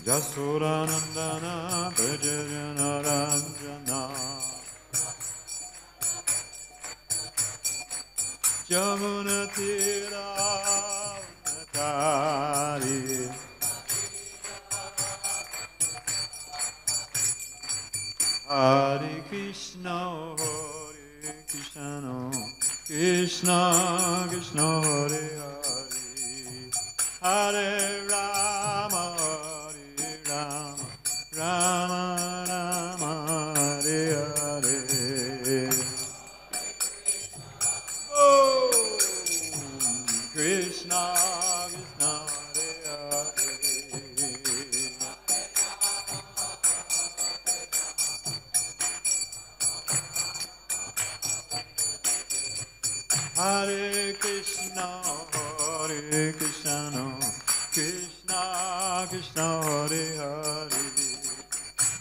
Jasuranandana Bhajajanarandana Jamunatira Natari Hare Krishna Krishna Krishna Hare Hare Hare Rama Hare Rama Rama Rama Hare Hare Oh Krishna Krishna Hare Krishna, Hare Krishna, Krishna Krishna, Hare Hare,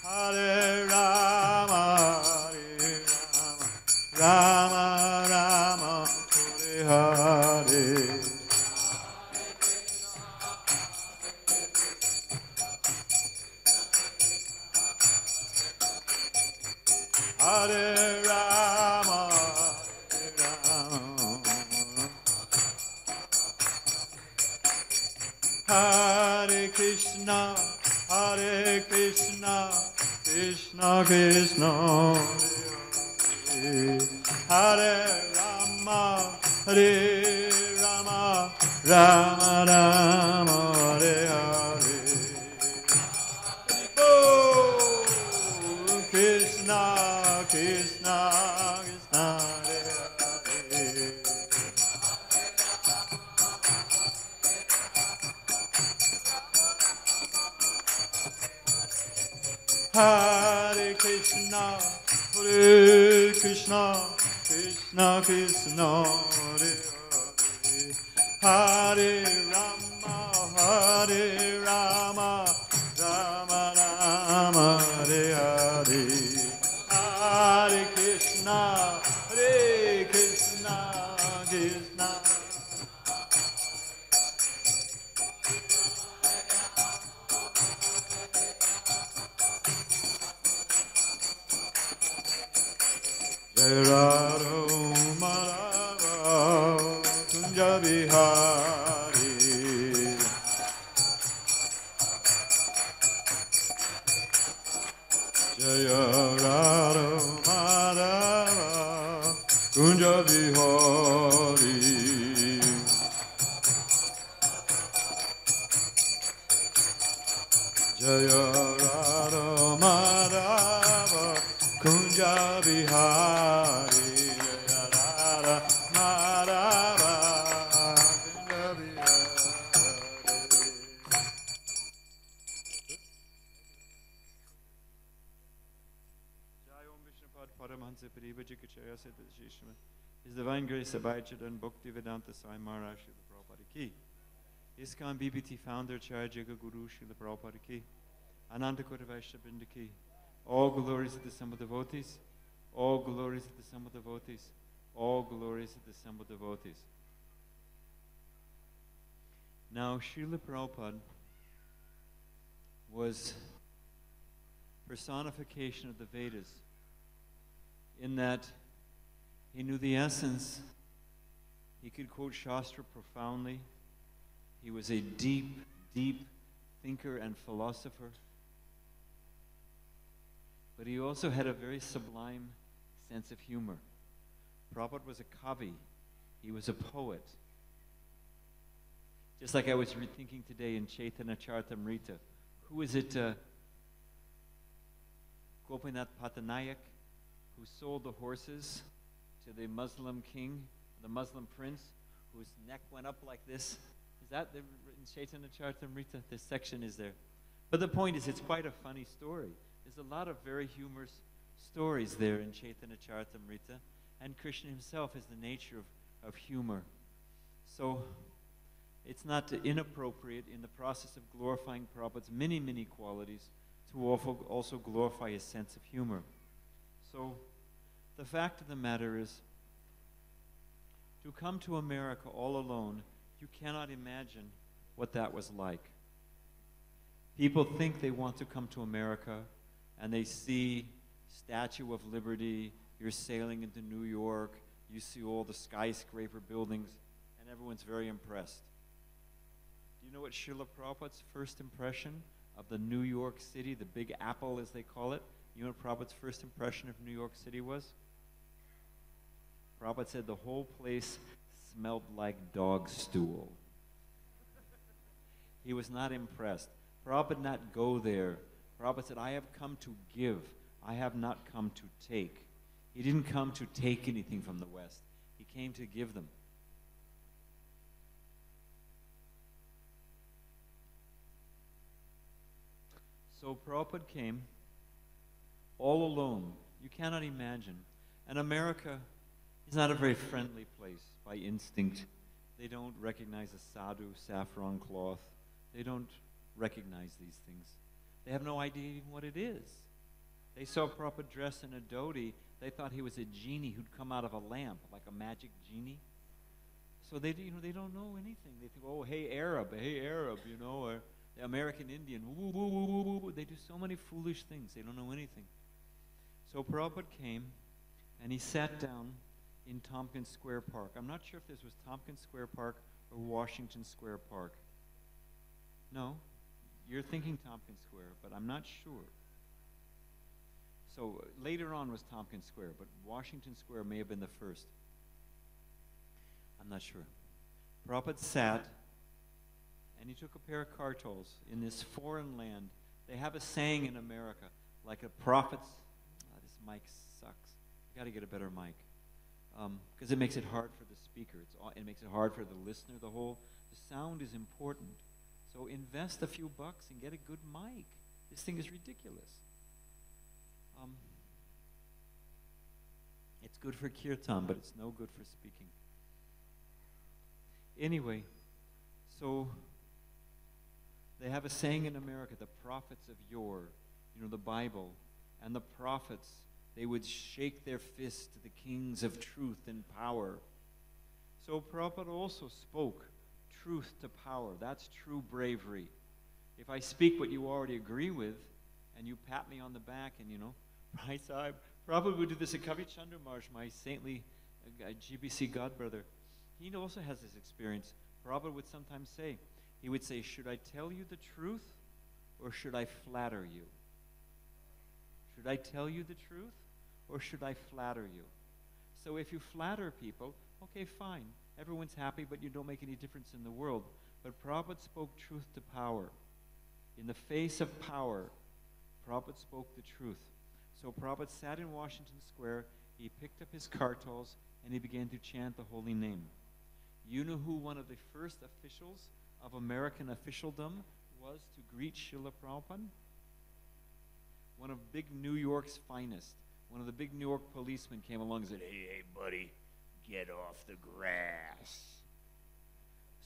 Hare Rama, Hare Rama, Rama Rama, Hare Hare. Hare Rama, Hare Krishna, Hare Krishna, Krishna Krishna, Hare Rama, Hare Rama, Rama Rama, Hare Hare. Oh, Krishna, Krishna, Krishna, Hare Hare. Hare Krishna, Hare Krishna, Krishna Krishna, Hare Hare, Hare Rama, Hare Rama, Rama Rama, Hare Hare, Hare Krishna, Hare Krishna, Krishna. Jai Radha Madhava Kunja Bihari Jai Radha Madhava Kunja Bihari Jai Radha Madhava Kunja Bihari Radha Madhava Kunja Bihari. Jai Om Vishnupad Paramahansa Parivajikachaya Siddhashishma. His Divine Grace Abhijit and Bhaktivedanta Swami Maharaj Srila Prabhupada Ki. ISKCON BBT Founder Charya Jaga Guru Srila Prabhupada Ki. Anandakota Vaishnavrinda Ki. All glories of the Samba devotees, all glories of the Samba devotees, all glories of the Samba devotees. Now, Srila Prabhupada was personification of the Vedas in that he knew the essence, he could quote Shastra profoundly, he was a deep, deep thinker and philosopher. But he also had a very sublime sense of humor. Prabhupada was a kavi. He was a poet. Just like I was rethinking today in Chaitanya Charitamrita. Who is it? Gopinath Patanayak, who sold the horses to the Muslim king, the Muslim prince, whose neck went up like this. Is that in Chaitanya Charitamrita? This section is there. But the point is, it's quite a funny story. There's a lot of very humorous stories there in Chaitanya Charitamrita, and Krishna himself is the nature of humor. So it's not inappropriate in the process of glorifying Prabhupada's many, many qualities to also glorify his sense of humor. So the fact of the matter is, to come to America all alone, you cannot imagine what that was like. People think they want to come to America, and they see Statue of Liberty, you're sailing into New York, you see all the skyscraper buildings, and everyone's very impressed. Do you know what Srila Prabhupada's first impression of the New York City, the Big Apple as they call it? You know what Prabhupada's first impression of New York City was? Prabhupada said the whole place smelled like dog stool. He was not impressed. Prabhupada did not go there. Prabhupada said, I have come to give. I have not come to take. He didn't come to take anything from the West. He came to give them. So Prabhupada came all alone. You cannot imagine. And America is not a very friendly place by instinct. They don't recognize a sadhu, saffron cloth. They don't recognize these things. They have no idea even what it is. They saw Prabhupada dressed in a dhoti. They thought he was a genie who'd come out of a lamp, like a magic genie. So they don't know anything. They think, oh, hey Arab, or the American Indian. Woo, woo, woo, woo, woo, woo. They do so many foolish things. They don't know anything. So Prabhupada came, and he sat down in Tompkins Square Park. I'm not sure if this was Tompkins Square Park or Washington Square Park. No, you're thinking Tompkins Square, but I'm not sure. So later on was Tompkins Square, but Washington Square may have been the first. I'm not sure. Prabhupada sat, and he took a pair of kartals in this foreign land. They have a saying in America, like a prophet's, this mic sucks. You got to get a better mic. Because it makes it hard for the speaker. It makes it hard for the listener. The sound is important. So invest a few bucks and get a good mic. This thing is ridiculous. It's good for kirtan, but it's no good for speaking. Anyway, so they have a saying in America, the prophets of yore, the Bible, and the prophets, they would shake their fists to the kings of truth and power. So Prabhupada also spoke truth to power. That's true bravery. If I speak what you already agree with, and you pat me on the back, and Bhai Sahib, Prabhupada would do this at Kavi Chandra Maharaj, my saintly GBC godbrother. He also has this experience. Prabhupada would sometimes say, he would say, should I tell you the truth, or should I flatter you? Should I tell you the truth, or should I flatter you? So if you flatter people, okay, fine. Everyone's happy, but you don't make any difference in the world. But Prabhupada spoke truth to power. In the face of power, Prabhupada spoke the truth. So Prabhupada sat in Washington Square, he picked up his kartals, and he began to chant the holy name. You know who one of the first officials of American officialdom was to greet Srila Prabhupada? One of big New York's finest. One of the big New York policemen came along and said, hey, buddy, get off the grass.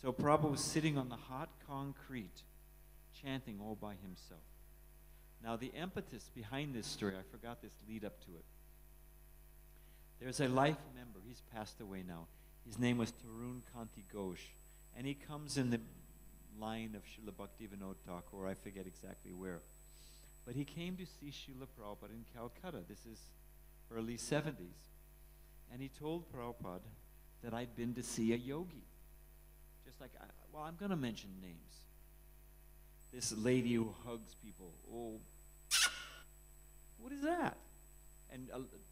So Prabhupada was sitting on the hot concrete, chanting all by himself. Now the impetus behind this story, I forgot this lead up to it. There's a life member, he's passed away now. His name was Tarun Kanti Ghosh, and he comes in the line of Srila Bhaktivinoda Thakur, I forget exactly where. But he came to see Srila Prabhupada in Calcutta. This is early 70s. And he told Prabhupada that I'd been to see a yogi. Just like, I'm going to mention names. This lady who hugs people. Oh, what is that? And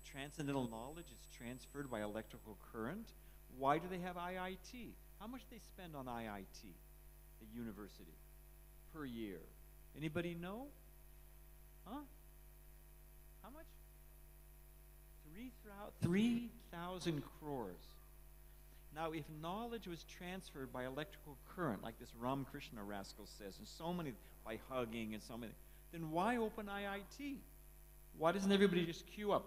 transcendental knowledge is transferred by electrical current. Why do they have IIT? How much do they spend on IIT, the university, per year? Anybody know? Huh? How much? 3,000 crores. Now, if knowledge was transferred by electrical current, like this Ramakrishna rascal says, and so many, by hugging and so many, then why open IIT? Why doesn't everybody just queue up?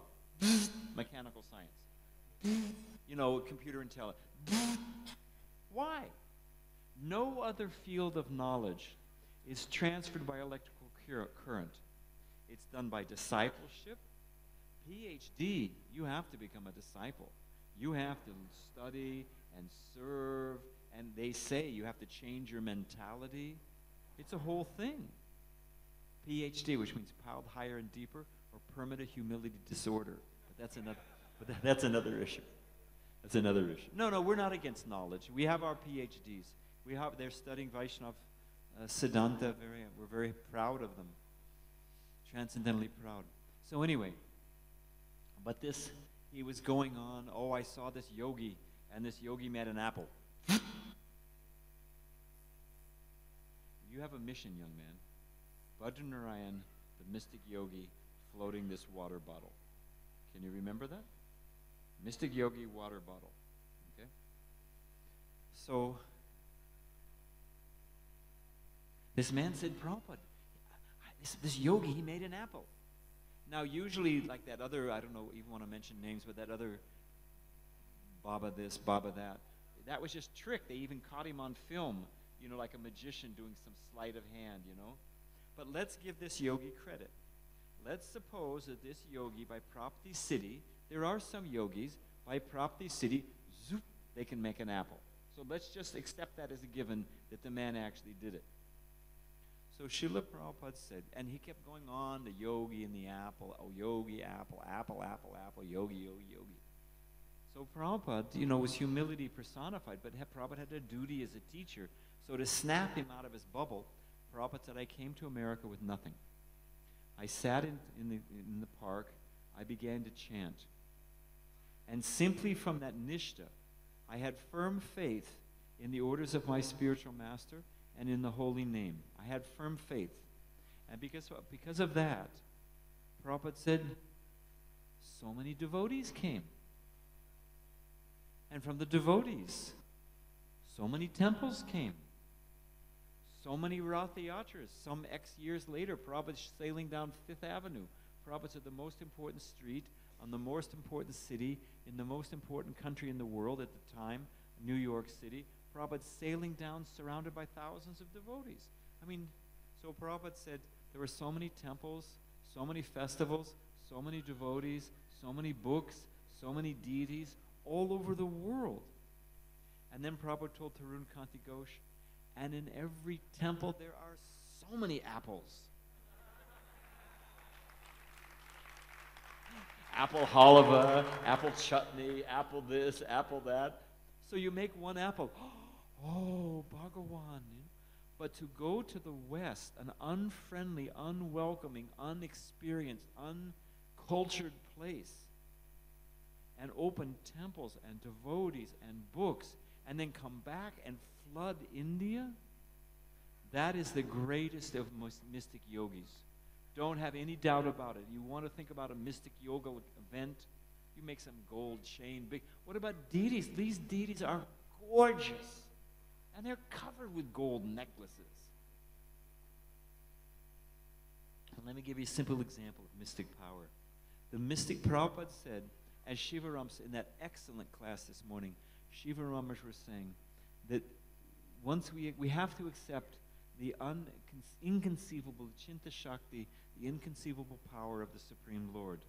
Mechanical science. Computer intelligence. Why? No other field of knowledge is transferred by electrical current. It's done by discipleship. PhD, you have to become a disciple. You have to study and serve, and they say you have to change your mentality. It's a whole thing. PhD, which means piled higher and deeper, or permanent humility disorder. But that's another. That's another issue. That's another issue. No, we're not against knowledge. We have our PhDs. They're studying Vaishnav Siddhanta. We're very proud of them. Transcendently proud. So anyway, but he was going on, oh, I saw this yogi, and this yogi made an apple. You have a mission, young man. Badrinarayan, the mystic yogi, floating this water bottle. Can you remember that? Mystic yogi water bottle. Okay? So, this man said, Prabhupada, this yogi, he made an apple. Now, usually, like that other, I don't know, even want to mention names, but that other Baba this, Baba that was just trick. They even caught him on film, like a magician doing some sleight of hand, But let's give this yogi credit. Let's suppose that this yogi, by Prapti Siddhi, there are some yogis, by Prapti Siddhi, zoop, they can make an apple. So let's just accept that as a given that the man actually did it. So Srila Prabhupada said, and he kept going on, the yogi and the apple, oh, yogi, apple, apple, apple, apple, yogi, yogi, yogi. So Prabhupada, was humility personified, but Prabhupada had a duty as a teacher. So to snap him out of his bubble, Prabhupada said, I came to America with nothing. I sat in the park, I began to chant. And simply from that nishta, I had firm faith in the orders of my spiritual master and in the holy name. I had firm faith. And because of that, Prabhupada said, so many devotees came. And from the devotees, so many temples came. So many Ratha Yatras. Some X years later, Prabhupada's sailing down Fifth Avenue. Prabhupada said the most important street on the most important city in the most important country in the world at the time, New York City. Prabhupada sailing down surrounded by thousands of devotees. So Prabhupada said there were so many temples, so many festivals, so many devotees, so many books, so many deities all over the world. And then Prabhupada told Tarun Kanti Ghosh, and in every temple there are so many apples. Apple halva, apple chutney, apple this, apple that. So you make one apple. Oh, Bhagawan. But to go to the West, an unfriendly, unwelcoming, unexperienced, uncultured place, and open temples and devotees and books, and then come back and flood India, that is the greatest of mystic yogis. Don't have any doubt about it. You want to think about a mystic yoga event, you make some gold chain, big. What about deities? These deities are gorgeous. And they're covered with gold necklaces. And let me give you a simple example of mystic power. The mystic Prabhupada said, as Shivarams, in that excellent class this morning, Shivarams was saying that once we have to accept the inconceivable Chinta Shakti, the inconceivable power of the Supreme Lord.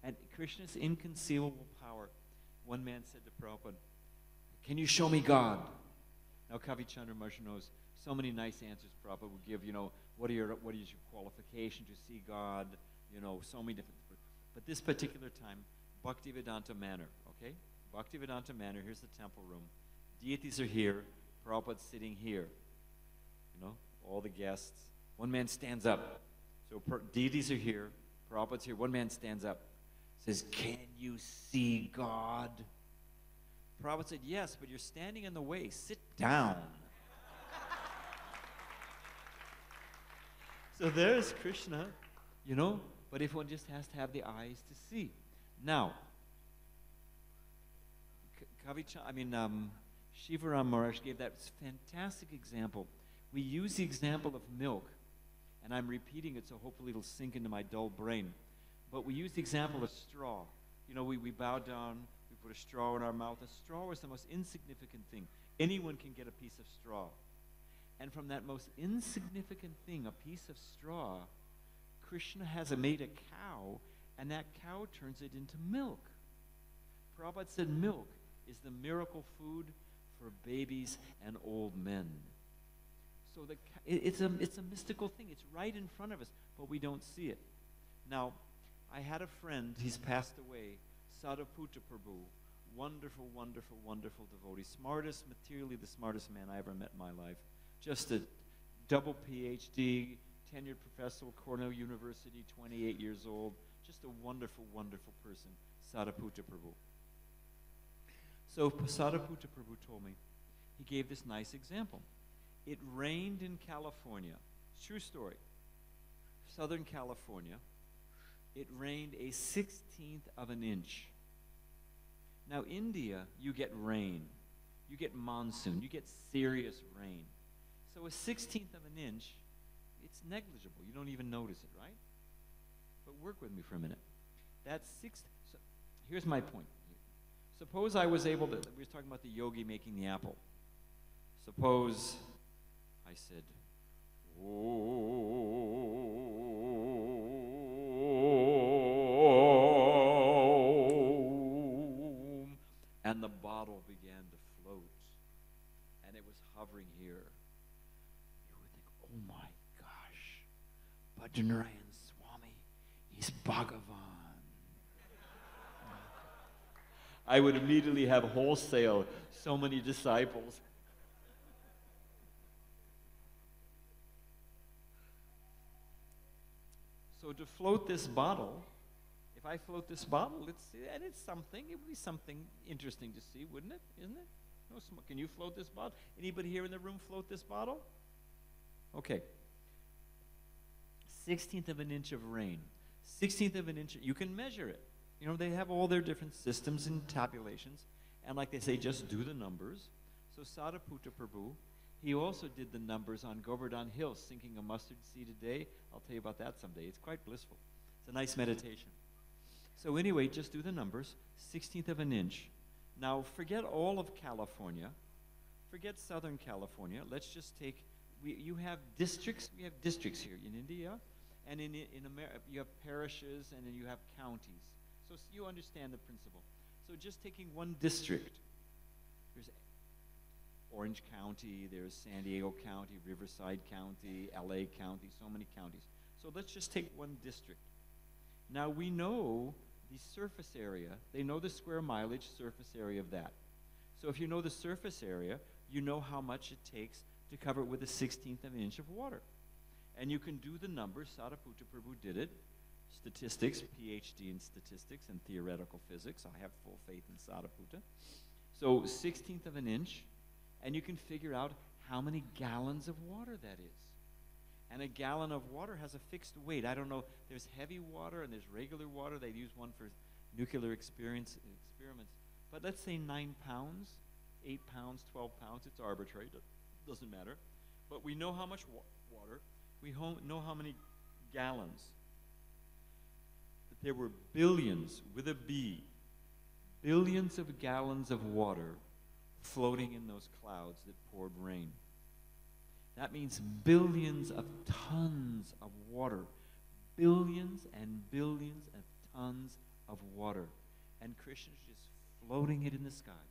And Krishna's inconceivable power, one man said to Prabhupada, can you show me God? Now, Kavi Chandra Maharaj knows so many nice answers Prabhupada would give, what is your qualification to see God, so many different. But this particular time, Bhaktivedanta Manor, okay? Bhaktivedanta Manor, here's the temple room. Deities are here, Prabhupada's sitting here. All the guests. One man stands up. So deities are here, Prabhupada's here. One man stands up, says, can you see God? Prabhupada said, yes, but you're standing in the way. Sit down. So there's Krishna, but if one just has to have the eyes to see. Now, Shivaram Maharaj gave that fantastic example. We use the example of milk, and I'm repeating it so hopefully it'll sink into my dull brain. But we use the example of straw. We bow down, we put a straw in our mouth. A straw is the most insignificant thing. Anyone can get a piece of straw. And from that most insignificant thing, a piece of straw, Krishna has made a cow, and that cow turns it into milk. Prabhupada said milk is the miracle food for babies and old men. So it's a mystical thing. It's right in front of us, but we don't see it. Now, I had a friend, he's passed away, Sadhaputta Prabhu, wonderful, wonderful, wonderful devotee, materially the smartest man I ever met in my life. Just a double PhD, tenured professor at Cornell University, 28 years old. Just a wonderful, wonderful person, Sadhaputta Prabhu. So Sadhaputta Prabhu told me, he gave this nice example. It rained in California. True story. Southern California. It rained a 16th of an inch. Now, India, you get rain. You get monsoon. You get serious rain. So a 16th of an inch, it's negligible. You don't even notice it, right? But work with me for a minute. So here's my point. Suppose I was able to, we were talking about the yogi making the apple. Suppose I said, Om, and the bottle began to float, and it was hovering here. You would think, oh my gosh, Badrinarayan Swami, he's Bhagavan. I would immediately have wholesale so many disciples. So to float this bottle, if I float this bottle, it's something. It would be something interesting to see, wouldn't it? Isn't it? No smoke. Can you float this bottle? Anybody here in the room float this bottle? Okay. 16th of an inch of rain. 16th of an inch. You can measure it. You know, they have all their different systems and tabulations. And like they say, just do the numbers. So Sadhaputta Prabhu, he also did the numbers on Govardhan Hill, sinking a mustard seed a day. I'll tell you about that someday. It's quite blissful. It's a nice meditation. So anyway, just do the numbers. 16th of an inch. Now, forget all of California. Forget Southern California. Let's just take, you have districts. We have districts here in India. And in America, you have parishes, and then you have counties. So you understand the principle. So just taking one district, there's Orange County, there's San Diego County, Riverside County, LA County, so many counties. So let's just take one district. Now we know the surface area, they know the square mileage surface area of that. So if you know the surface area, you know how much it takes to cover it with a 16th of an inch of water. And you can do the numbers. Sadhaputta Prabhu did it. Statistics, PhD in statistics and theoretical physics. I have full faith in Sadhaputta. So 16th of an inch, and you can figure out how many gallons of water that is. And a gallon of water has a fixed weight. I don't know, there's heavy water and there's regular water. They use one for nuclear experiments. But let's say 9 pounds, 8 pounds, 12 pounds. It's arbitrary. It doesn't matter. But we know how much water. We know how many gallons. That there were billions, with a B, billions of gallons of water floating in those clouds that poured rain. That means billions of tons of water. Billions and billions of tons of water. And Krishna's just floating it in the sky.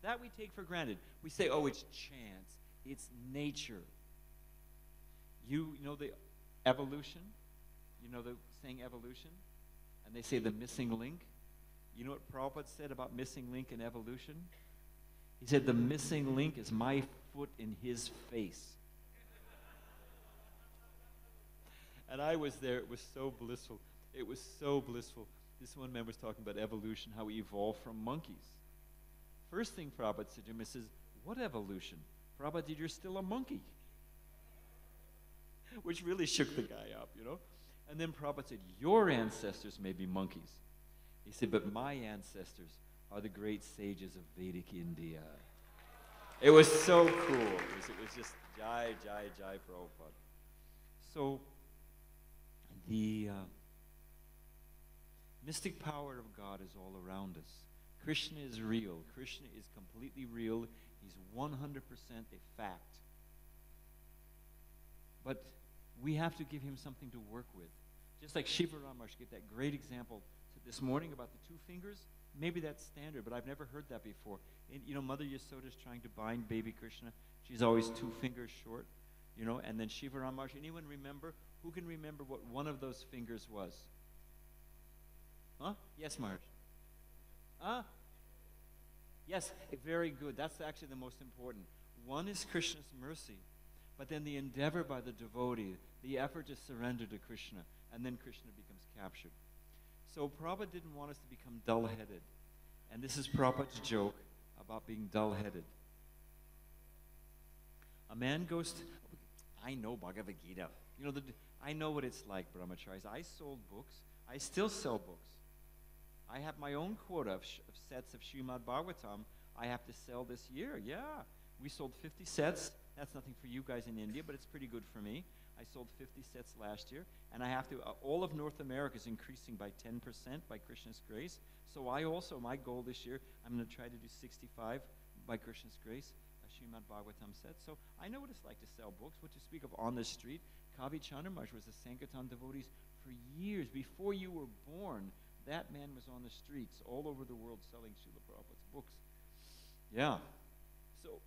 That we take for granted. We say, oh, it's chance. It's nature. You know the evolution? You know the saying evolution? And they say the missing link. You know what Prabhupada said about missing link in evolution? He said the missing link is my foot in his face. And I was there. It was so blissful. It was so blissful. This one man was talking about evolution, how we evolved from monkeys. First thing Prabhupada said to him, he says, what evolution? Prabhupada, you're still a monkey. Which really shook the guy up, you know. And then Prabhupada said, your ancestors may be monkeys. He said, but my ancestors are the great sages of Vedic India. It was so cool. It was just Jai, Jai, Jai Prabhupada. So the mystic power of God is all around us. Krishna is real. Krishna is completely real. He's 100% a fact. But we have to give him something to work with. Just like Shiva Ramarsh gave that great example this morning about the 2 fingers. Maybe that's standard, but I've never heard that before. Mother Yasoda's trying to bind baby Krishna. She's always 2 fingers short, and then Shiva Ramanuj. Anyone remember? Who can remember what one of those fingers was? Huh? Yes, Maharaj. Huh? Yes, very good. That's actually the most important. One is Krishna's mercy, but then the endeavor by the devotee, the effort to surrender to Krishna, and then Krishna becomes captured. So Prabhupada didn't want us to become dull-headed. And this is Prabhupada's joke about being dull-headed. A man goes to... I know Bhagavad Gita. I know what it's like, brahmacharis. I sold books. I still sell books. I have my own quota of sets of Srimad Bhagavatam I have to sell this year. Yeah. We sold 50 sets. That's nothing for you guys in India, but it's pretty good for me. I sold 50 sets last year, and I have to, all of North America is increasing by 10% by Krishna's grace. So my goal this year, I'm going to try to do 65 by Krishna's grace, a Srimad Bhagavatam set. So I know what it's like to sell books. What to speak of on the street. Kavi Chandramarsh was a Sankirtan devotee for years. Before you were born, that man was on the streets all over the world selling Srila Prabhupada's books. Yeah. So,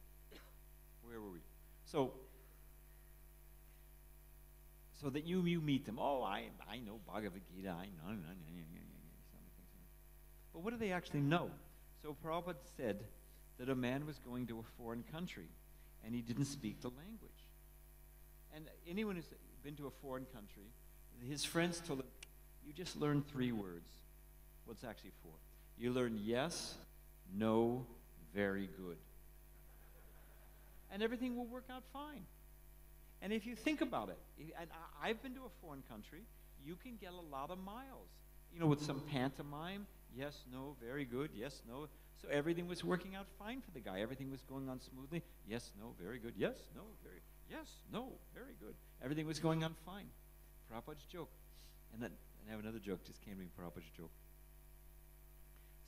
where were we? So that you meet them. Oh, I know Bhagavad Gita. I know. But what do they actually know? So Prabhupada said that a man was going to a foreign country, and he didn't speak the language. And anyone who's been to a foreign country, his friends told him, you just learn 3 words. Well, it's actually 4. You learn yes, no, very good. And everything will work out fine. And if you think about it, and I've been to a foreign country, you can get a lot of miles. With some pantomime, yes, no, very good, yes, no. So everything was working out fine for the guy. Everything was going on smoothly. Yes, no, very good. Yes, no, very, yes, no, very good. Everything was going on fine. Prabhupada's joke. And then I have another joke, just came to me, Prabhupada's joke.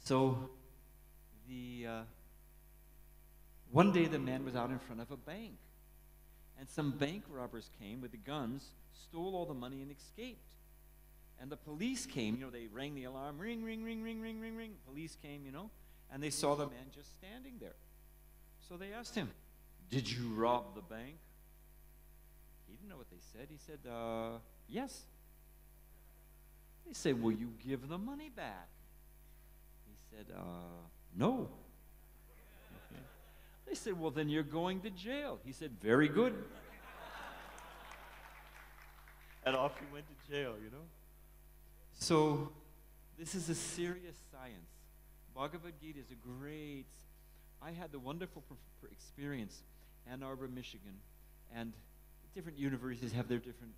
So one day the man was out in front of a bank. And some bank robbers came with the guns, stole all the money, and escaped. And the police came, they rang the alarm, ring, ring, ring, ring, ring, ring, ring. Police came, and they saw the man just standing there. So they asked him, did you rob the bank? He didn't know what they said. He said, yes. They said, will you give the money back? He said, no. Okay. They said, well, then you're going to jail. He said, very good. And off he went to jail, So this is a serious science. Bhagavad Gita is a great... I had the wonderful experience, Ann Arbor, Michigan, and different universities have their different,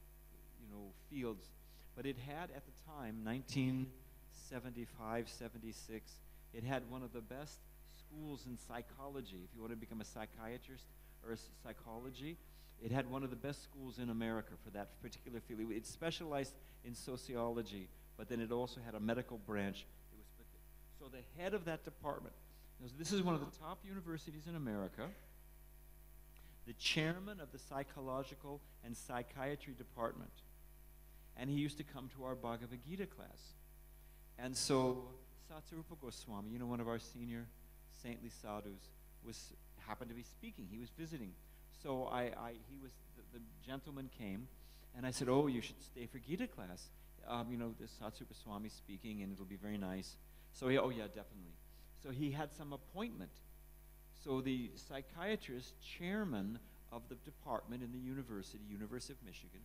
fields. But it had, at the time, 1975, 76, it had one of the best schools in psychology. If you want to become a psychiatrist or a psychology, it had one of the best schools in America for that particular field. It specialized in sociology, but then it also had a medical branch. So the head of that department, this is one of the top universities in America, the chairman of the psychological and psychiatry department. And he used to come to our Bhagavad Gita class. And so Satsarupa Goswami, one of our senior saintly sadhus, happened to be speaking. He was visiting. So the gentleman came, and I said, oh, you should stay for Gita class. This Satsarupa Swami speaking, and it'll be very nice. So oh yeah, definitely. So he had some appointment. So the psychiatrist, chairman of the department in the University of Michigan,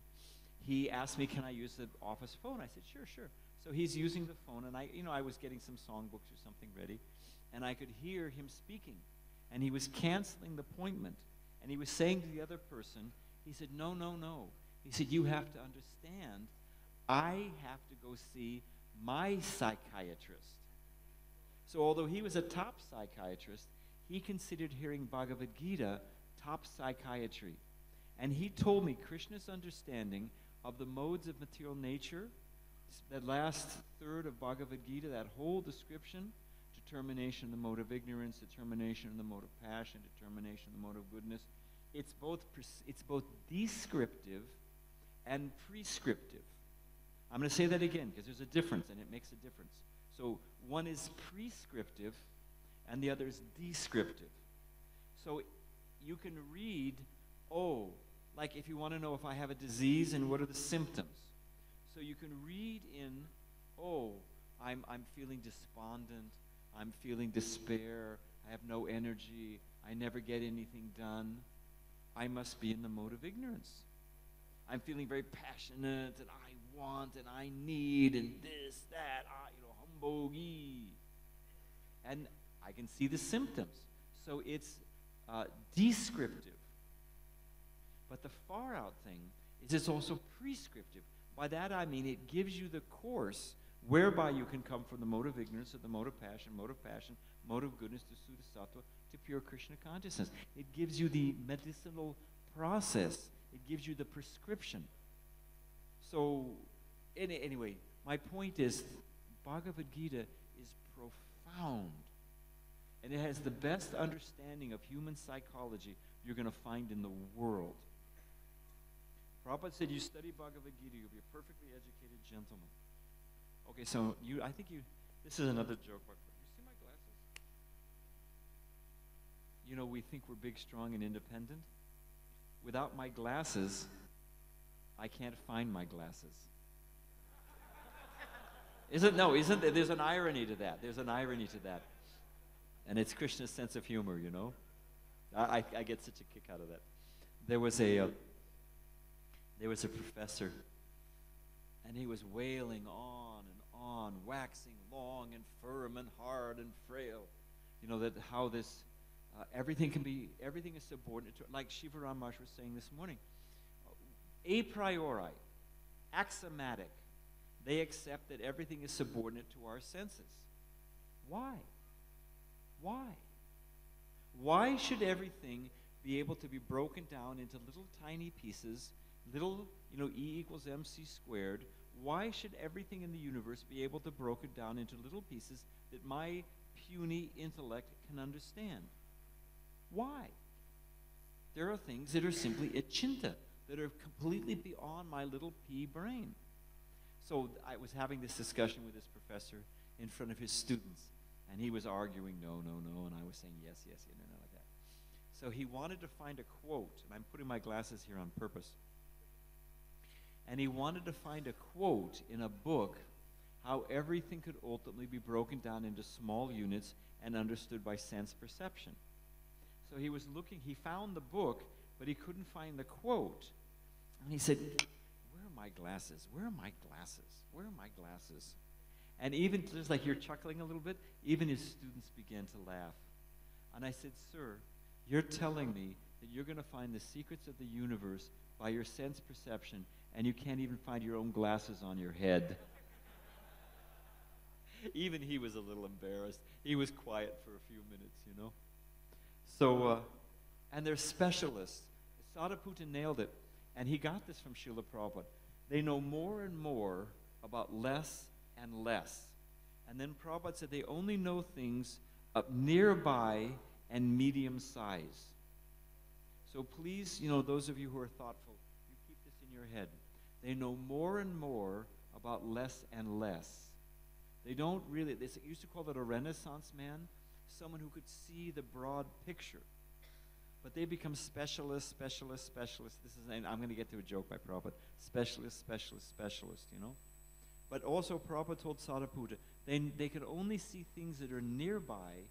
he asked me, can I use the office phone? I said, sure. So he's using the phone, and I was getting some songbooks or something ready, and I could hear him speaking. And he was canceling the appointment. And he was saying to the other person, he said, no. He said, you have to understand, I have to go see my psychiatrist. So although he was a top psychiatrist, he considered hearing Bhagavad Gita top psychiatry. And he told me Krishna's understanding of the modes of material nature, that last third of Bhagavad Gita, that whole description, determination, the mode of ignorance, determination, the mode of passion, determination, the mode of goodness, it's both descriptive and prescriptive. I'm going to say that again because there's a difference, and it makes a difference. So one is prescriptive and the other is descriptive. So you can read, oh, like if you want to know if I have a disease and what are the symptoms. So you can read in, oh, I'm feeling despondent, I'm feeling despair, I have no energy, I never get anything done. I must be in the mode of ignorance. I'm feeling very passionate, and I want, and I need, and this, that, humbogy. And I can see the symptoms. So it's descriptive. But the far out thing is it's also prescriptive. By that I mean it gives you the course whereby you can come from the mode of ignorance to the mode of passion, mode of goodness to Suddha to pure Krishna consciousness. It gives you the medicinal process. It gives you the prescription. So, anyway, my point is Bhagavad Gita is profound. And it has the best understanding of human psychology you're going to find in the world. Prabhupada said, you study Bhagavad Gita, you'll be a perfectly educated gentleman. Okay, so this is another joke. You see my glasses? You know, we think we're big, strong, and independent. Without my glasses, I can't find my glasses. There's an irony to that. There's an irony to that. And it's Krishna's sense of humor, you know. I get such a kick out of that. There was a professor, and he was wailing on and on, waxing long and firm and hard and frail. You know, that how this, everything is subordinate to, like Shivaram Maharaj was saying this morning. A priori, axiomatic, they accept that everything is subordinate to our senses. Why? Why? Why should everything be able to be broken down into little tiny pieces, little, E equals mc squared? Why should everything in the universe be able to broke it down into little pieces that my puny intellect can understand? Why? There are things that are simply achinta, that are completely beyond my little pea brain. So I was having this discussion with this professor in front of his students, and he was arguing, no, and I was saying yes, no, like that. So he wanted to find a quote, and I'm putting my glasses here on purpose. And he wanted to find a quote in a book how everything could ultimately be broken down into small units and understood by sense perception. So he was looking, he found the book, but he couldn't find the quote. And he said, where are my glasses? Where are my glasses? Where are my glasses? And even, just like you're chuckling a little bit, even his students began to laugh. And I said, sir, you're telling me that you're going to find the secrets of the universe by your sense perception, and you can't even find your own glasses on your head. Even he was a little embarrassed. He was quiet for a few minutes, you know. So, and they're specialists. Sadhaputta nailed it, and he got this from Srila Prabhupada. They know more and more about less and less. And then Prabhupada said they only know things up nearby and medium size. So please, those of you who are thoughtful, you keep this in your head. They know more and more about less and less. They don't really, they used to call it a Renaissance man, someone who could see the broad picture. But they become specialists. This is, and I'm going to get to a joke by Prabhupada. Specialist, But also Prabhupada told Sadhaputta, they could only see things that are nearby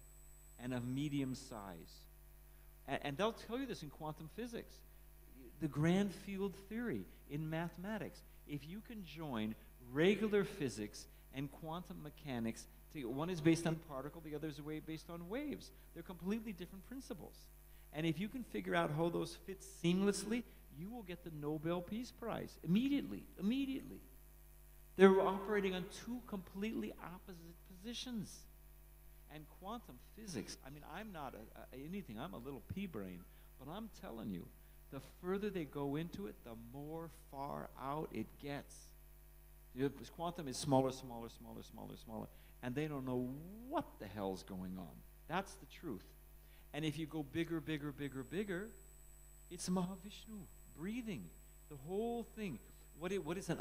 and of medium size. And they'll tell you this in quantum physics. The grand field theory in mathematics. If you can join regular physics and quantum mechanics, one is based on particle, the other is based on waves. They're completely different principles. And if you can figure out how those fit seamlessly, you will get the Nobel Peace Prize immediately. They're operating on two completely opposite positions. And quantum physics, I'm not anything, I'm a little pea brain, but I'm telling you, the further they go into it, the more far out it gets. Because quantum is smaller, and they don't know what the hell's going on. That's the truth. And if you go bigger, it's Mahavishnu, breathing, the whole thing. What is an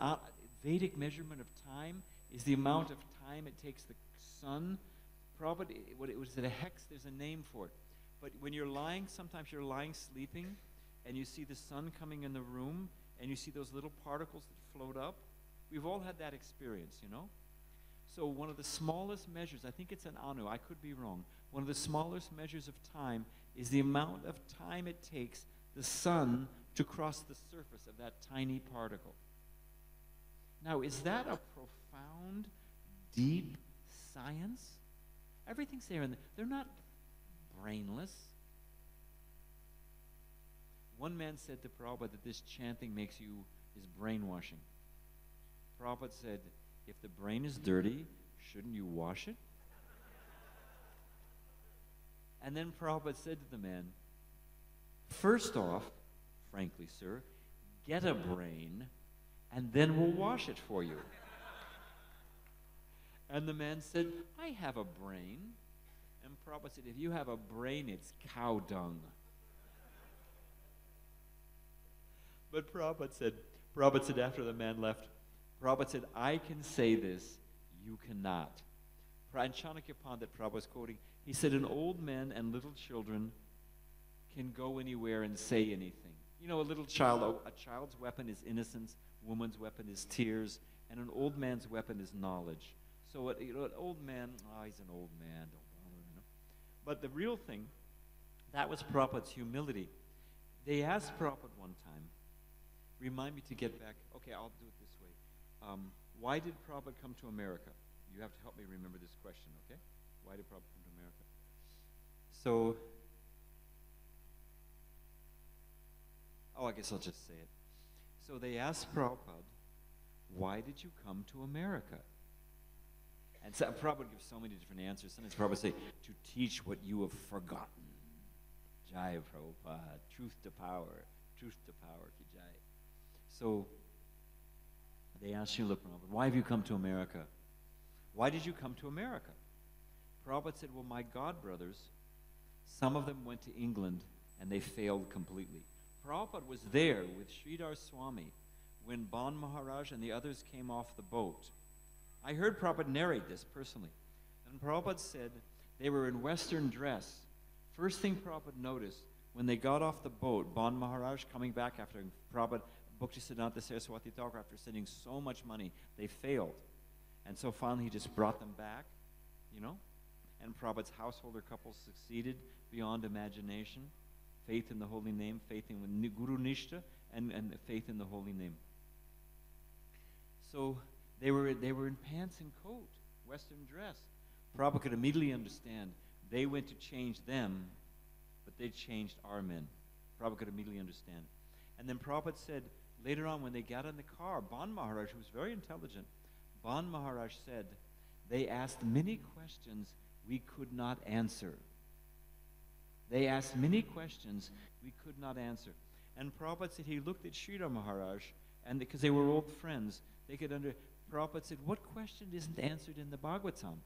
Vedic measurement of time? is the amount of time it takes the sun. Probably, what it was it a hex? There's a name for it. But when you're lying, sometimes you're lying sleeping, and you see the sun coming in the room, and you see those little particles that float up. We've all had that experience, you know? So one of the smallest measures, I think it's an anu, I could be wrong, one of the smallest measures of time is the amount of time it takes the sun to cross the surface of that tiny particle. Now, is that a profound, deep science? Everything's there, and they're not brainless. One man said to Prabhupada that this chanting is brainwashing. Prabhupada said, if the brain is dirty, shouldn't you wash it? And then Prabhupada said to the man, first off, frankly, sir, get a brain, and then we'll wash it for you. And the man said, I have a brain. And Prabhupada said, if you have a brain, it's cow dung. But Prabhupada said after the man left, Prabhupada said, I can say this, you cannot. And Chanakya Pandit, Prabhupada was quoting, he said, an old man and little children can go anywhere and say anything. You know, a child's weapon is innocence, woman's weapon is tears, and an old man's weapon is knowledge. So an old man, he's an old man, don't bother, you know. But the real thing, that was Prabhupada's humility. They asked Prabhupada one time, remind me to get back, okay, I'll do it this way. Why did Prabhupada come to America? You have to help me remember this question, okay? Why did Prabhupada come to America? So, I guess I'll just say it. So they asked Prabhupada, why did you come to America? And so Prabhupada gives so many different answers. Sometimes Prabhupada say, to teach what you have forgotten. Jai Prabhupada, truth to power, ki jai. So they asked Srila Prabhupada, why have you come to America? Why did you come to America? Prabhupada said, well, my godbrothers, some of them went to England and they failed completely. Prabhupada was there with Sridhar Swami when Ban Maharaj and the others came off the boat. I heard Prabhupada narrate this personally. And Prabhupada said they were in Western dress. First thing Prabhupada noticed, when they got off the boat, Ban Maharaj coming back after Prabhupada, Bhaktisiddhanta Saraswati Thakur, after sending so much money, they failed. And so finally he just brought them back, you know. And Prabhupada's householder couple succeeded beyond imagination. Faith in the holy name, faith in Guru Nishta, and faith in the holy name. So they were in pants and coat, Western dress. Prabhupada could immediately understand. They went to change them, but they changed our men. Prabhupada could immediately understand. And then Prabhupada said, later on when they got in the car, Ban Maharaj, who was very intelligent, Ban Maharaj said, they asked many questions we could not answer. They asked many questions we could not answer. And Prabhupada said he looked at Sridhar Maharaj, and because they were old friends, Prabhupada said, what question isn't answered in the Bhagavatam?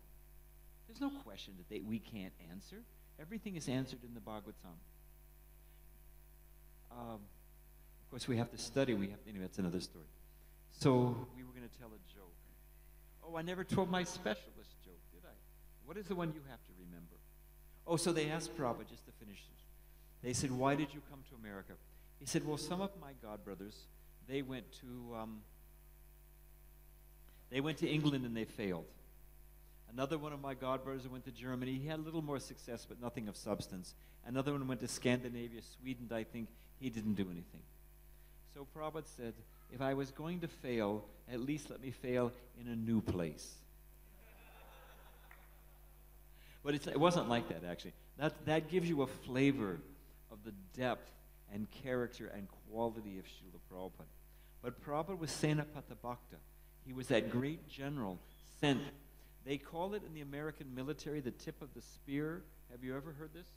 There's no question that we can't answer. Everything is answered in the Bhagavatam. Of course, we have to study. Anyway, that's another story. So we were going to tell a joke. Oh, I never told my specialist joke, did I? What is the one you have to remember? Oh, so they asked Prabhupada, just to finish this. They said, why did you come to America? He said, well, some of my godbrothers, they went to England and they failed. Another one of my godbrothers went to Germany. He had a little more success, but nothing of substance. Another one went to Scandinavia, Sweden, I think. He didn't do anything. So Prabhupada said, if I was going to fail, at least let me fail in a new place. But it wasn't like that, actually. That gives you a flavor of the depth and character and quality of Srila Prabhupada. But Prabhupada was Senapati Bhakta. He was that great general sent. They call it in the American military the tip of the spear. Have you ever heard this?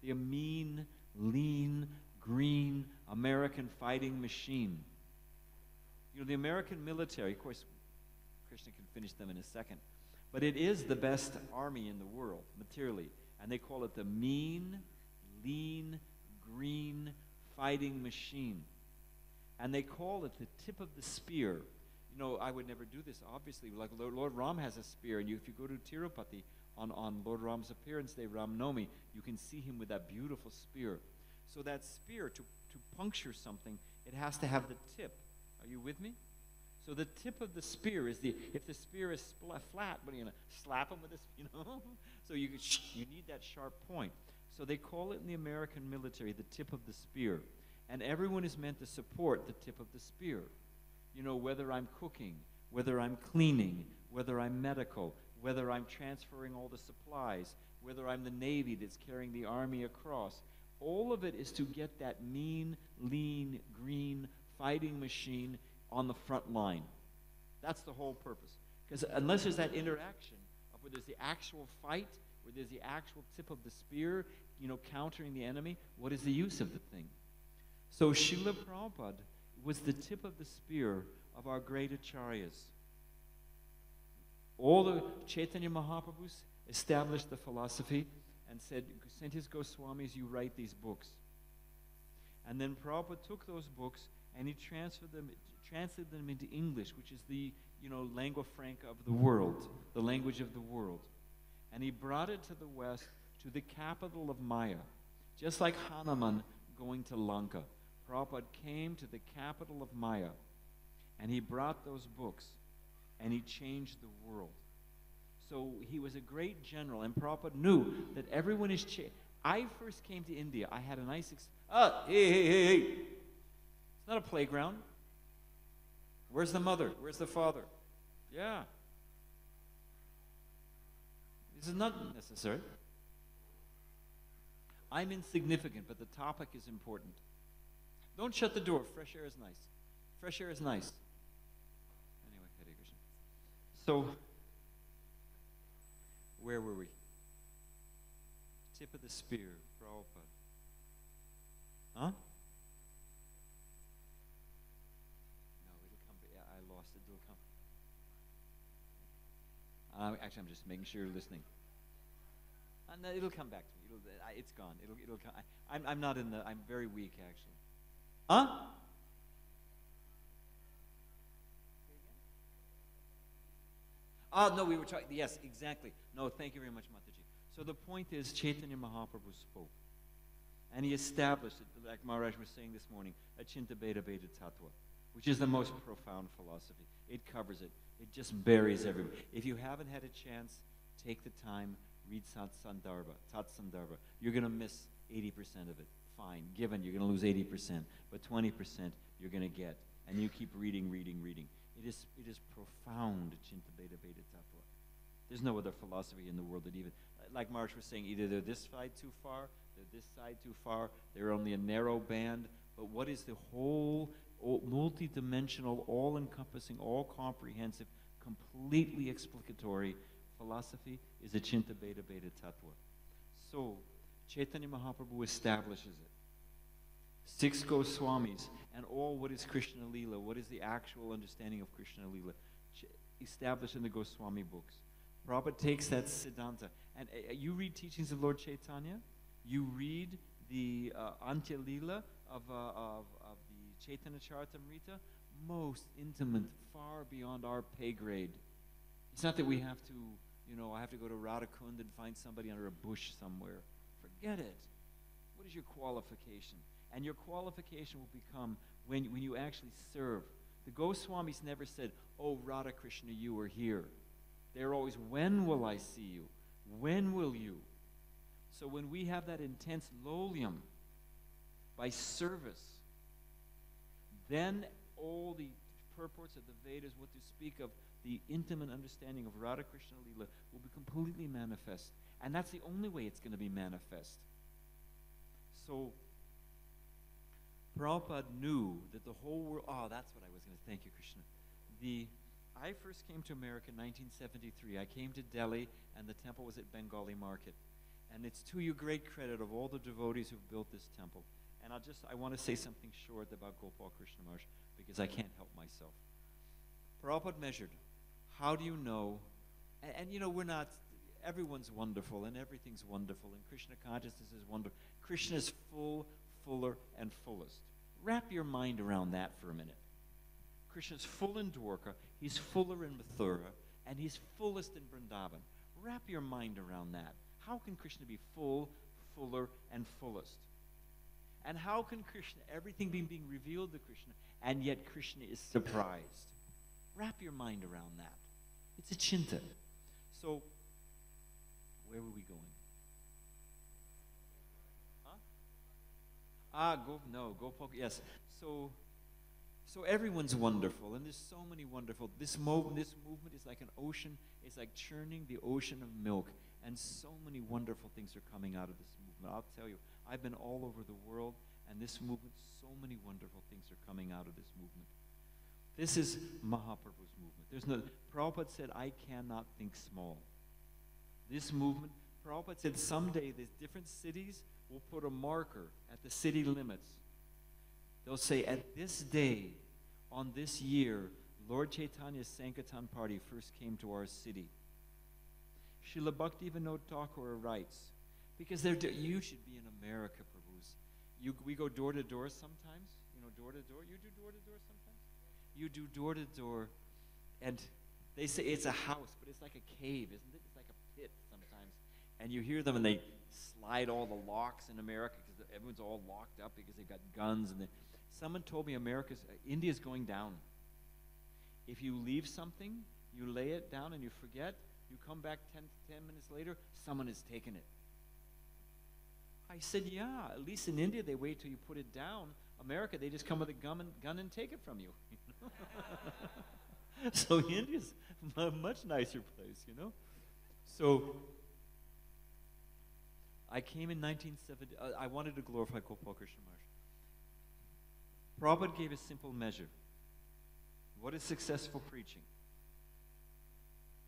The mean, lean, green American fighting machine. You know, the American military, of course, Krishna can finish them in a second, but it is the best army in the world, materially. And they call it the mean, lean, green fighting machine. And they call it the tip of the spear. You know, I would never do this, obviously. Like Lord Ram has a spear, and if you go to Tirupati on Lord Ram's appearance day, Ram Nomi, you can see him with that beautiful spear. So that spear, to puncture something, it has to have the tip. Are you with me? So the tip of the spear is if the spear is flat, what are you going to slap him with this, you know? So you need that sharp point. So they call it in the American military the tip of the spear. And everyone is meant to support the tip of the spear. You know, whether I'm cooking, whether I'm cleaning, whether I'm medical, whether I'm transferring all the supplies, whether I'm the Navy that's carrying the Army across. All of it is to get that mean, lean, green fighting machine on the front line. That's the whole purpose. Because unless there's that interaction of where there's the actual fight, where there's the actual tip of the spear, you know, countering the enemy, what is the use of the thing? So Srila Prabhupada was the tip of the spear of our great acharyas. All the Chaitanya Mahaprabhus established the philosophy and said, sent his Goswamis, you write these books. And then Prabhupada took those books and he translated them into English, which is the, you know, lingua franca of the world, the language of the world. And he brought it to the West, to the capital of Maya. Just like Hanuman going to Lanka. Prabhupada came to the capital of Maya, and he brought those books, and he changed the world. So he was a great general, and Prabhupada knew that everyone is changed. I first came to India. I had a nice hey. It's not a playground. Where's the mother? Where's the father? Yeah. This is not necessary. I'm insignificant, but the topic is important. Don't shut the door. Fresh air is nice. Fresh air is nice. Anyway, Hare Krishna. So, where were we? Tip of the spear, Prabhupada. Huh? No, it'll come. Yeah, I lost it. It'll come. Actually, I'm just making sure you're listening. No, it'll come back to me. It's gone. It'll come. I'm not in the. I'm very weak, actually. Huh? No, we were talking. Yes, exactly. No, thank you very much, Mataji. So the point is, Chaitanya Mahaprabhu spoke. And he established it, like Maharaj was saying this morning, Achinta Bheda Bheda Tattva, which is the most profound philosophy. It covers it. It just buries everything. If you haven't had a chance, take the time, read Tat Sandarbha. You're going to miss 80% of it. Fine, given you're going to lose 80%, but 20% you're going to get. And you keep reading. It is profound, Achinta Bheda Bheda Tattva. There's no other philosophy in the world that even, like Maharaj was saying, either they're this side too far, they're this side too far, they're only a narrow band, but what is the whole, multi-dimensional, all-encompassing, all-comprehensive, completely explicatory philosophy is Achinta Bheda Bheda Tattva. So, Chaitanya Mahaprabhu establishes it. 6 Goswamis, and all what is Krishna Lila, what is the actual understanding of Krishna Lila, established in the Goswami books. Prabhupada takes that Siddhanta. And you read teachings of Lord Chaitanya, you read the Antya Lila of the Chaitanya Charitamrita, most intimate, far beyond our pay grade. It's not that we have to, I have to go to Radhakund and find somebody under a bush somewhere. Forget it. What is your qualification? And your qualification will become when you actually serve. The Goswamis never said, oh, Radha Krishna, you are here. They're always, when will I see you? When will you? So when we have that intense lolium by service, then all the purports of the Vedas, what to speak of, the intimate understanding of Radha Krishna Lila will be completely manifest. And that's the only way it's going to be manifest. So Prabhupada knew that the whole world, that's what I was going to, thank you, Krishna. I first came to America in 1973. I came to Delhi, and the temple was at Bengali Market. And it's to your great credit of all the devotees who've built this temple. And I want to say something short about Gopal Krishna Maharaj, because I can't help myself. Prabhupada measured, how do you know, and we're not, everyone's wonderful, and everything's wonderful, and Krishna consciousness is wonderful. Krishna is full, fuller, and fullest. Wrap your mind around that for a minute. Krishna's full in Dwarka, he's fuller in Mathura, and he's fullest in Vrindavan. Wrap your mind around that. How can Krishna be full, fuller, and fullest? And how can Krishna, everything being revealed to Krishna, and yet Krishna is surprised? Wrap your mind around that. It's a chinta. So, where were we going? Huh? Gopal, yes. So everyone's wonderful, and there's so many wonderful. This movement is like an ocean. It's like churning the ocean of milk, and so many wonderful things are coming out of this movement. I'll tell you, I've been all over the world, and this movement, so many wonderful things are coming out of this movement. This is Mahaprabhu's movement. Prabhupada said, I cannot think small. This movement, Prabhupada said, someday these different cities will put a marker at the city limits. They'll say, at this day, on this year, Lord Chaitanya's Sankirtan party first came to our city. Srila Bhaktivinoda Thakur writes, because you should be in America, Prabhus. We go door to door sometimes. Door to door. You do door to door sometimes? You do door to door, and they say it's a house, but it's like a cave, isn't it? It's like a pit sometimes. And you hear them, and they slide all the locks in America because everyone's all locked up because they've got guns. And someone told me India's going down. If you leave something, you lay it down and you forget, you come back 10 minutes later, someone has taken it. I said, yeah, at least in India they wait till you put it down. America, they just come with a gun and take it from you. So India's a much nicer place, So I came in 1970. I wanted to glorify Gopal Krishna Maharaj. Prabhupada gave a simple measure. What is successful preaching?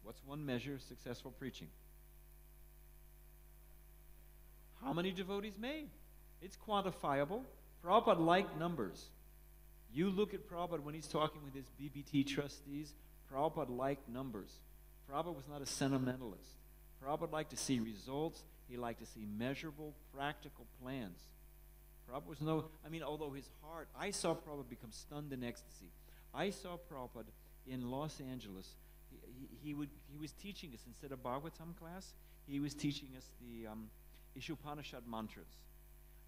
What's one measure of successful preaching? How many devotees made? It's quantifiable. Prabhupada liked numbers. You look at Prabhupada when he's talking with his BBT trustees, Prabhupada liked numbers. Prabhupada was not a sentimentalist. Prabhupada liked to see results. He liked to see measurable, practical plans. Prabhupada was although his heart, I saw Prabhupada become stunned in ecstasy. I saw Prabhupada in Los Angeles. He was teaching us, instead of Bhagavatam class, he was teaching us the Ishopanishad mantras.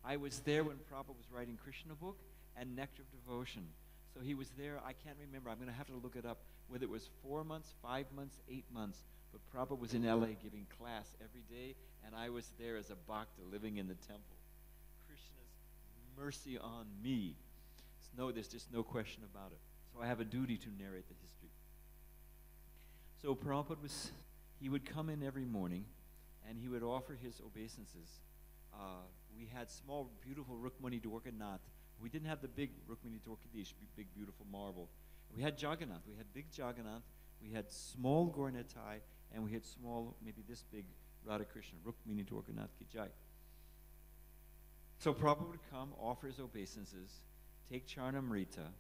I was there when Prabhupada was writing Krishna book and Nectar of Devotion. So he was there, I can't remember, I'm going to have to look it up, whether it was 4 months, 5 months, 8 months. But Prabhupada was in LA giving class every day, and I was there as a bhakta living in the temple. Krishna's mercy on me. There's just no question about it. So I have a duty to narrate the history. So Prabhupada he would come in every morning, and he would offer his obeisances. We had small, beautiful Rukmani Dwarkanath. We didn't have the big Rukmani Dwarkadish, big, beautiful marble. We had Jagannath. We had big Jagannath. We had small Gaurnitai, and we had small, maybe this big Radha Krishna, Rukmini Dwarkanath Ki Jai. So Prabhupada would come, offer his obeisances, take Charnamrita,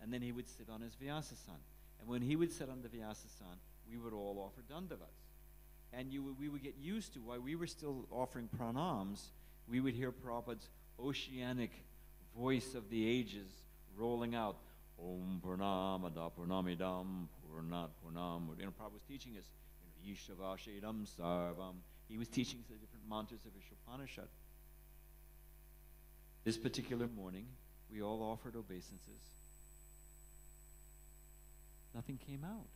and then he would sit on his Vyasasan. And when he would sit on the Vyasasan, we would all offer dandavats. And we would get used to, while we were still offering pranams, we would hear Prabhupada's oceanic voice of the ages rolling out, Om Purnamada Purnamidam Purnat Purnam. Prabhupada was teaching us, Yishavashedam Sarvam. He was teaching us the different mantras of Ishopanishad. This particular morning, we all offered obeisances. Nothing came out.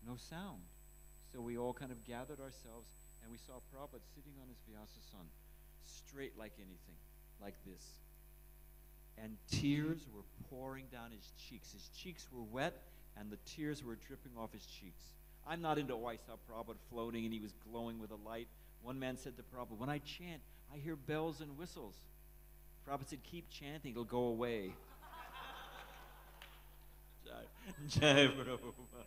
No sound. So we all kind of gathered ourselves, and we saw Prabhupada sitting on his Vyasasan, straight like anything, like this. And tears were pouring down his cheeks. His cheeks were wet, and the tears were dripping off his cheeks. I'm not into, I saw Prabhupada floating, and he was glowing with a light. One man said to Prabhupada, when I chant, I hear bells and whistles. Prabhupada said, keep chanting, it'll go away. Jai Prabhupada,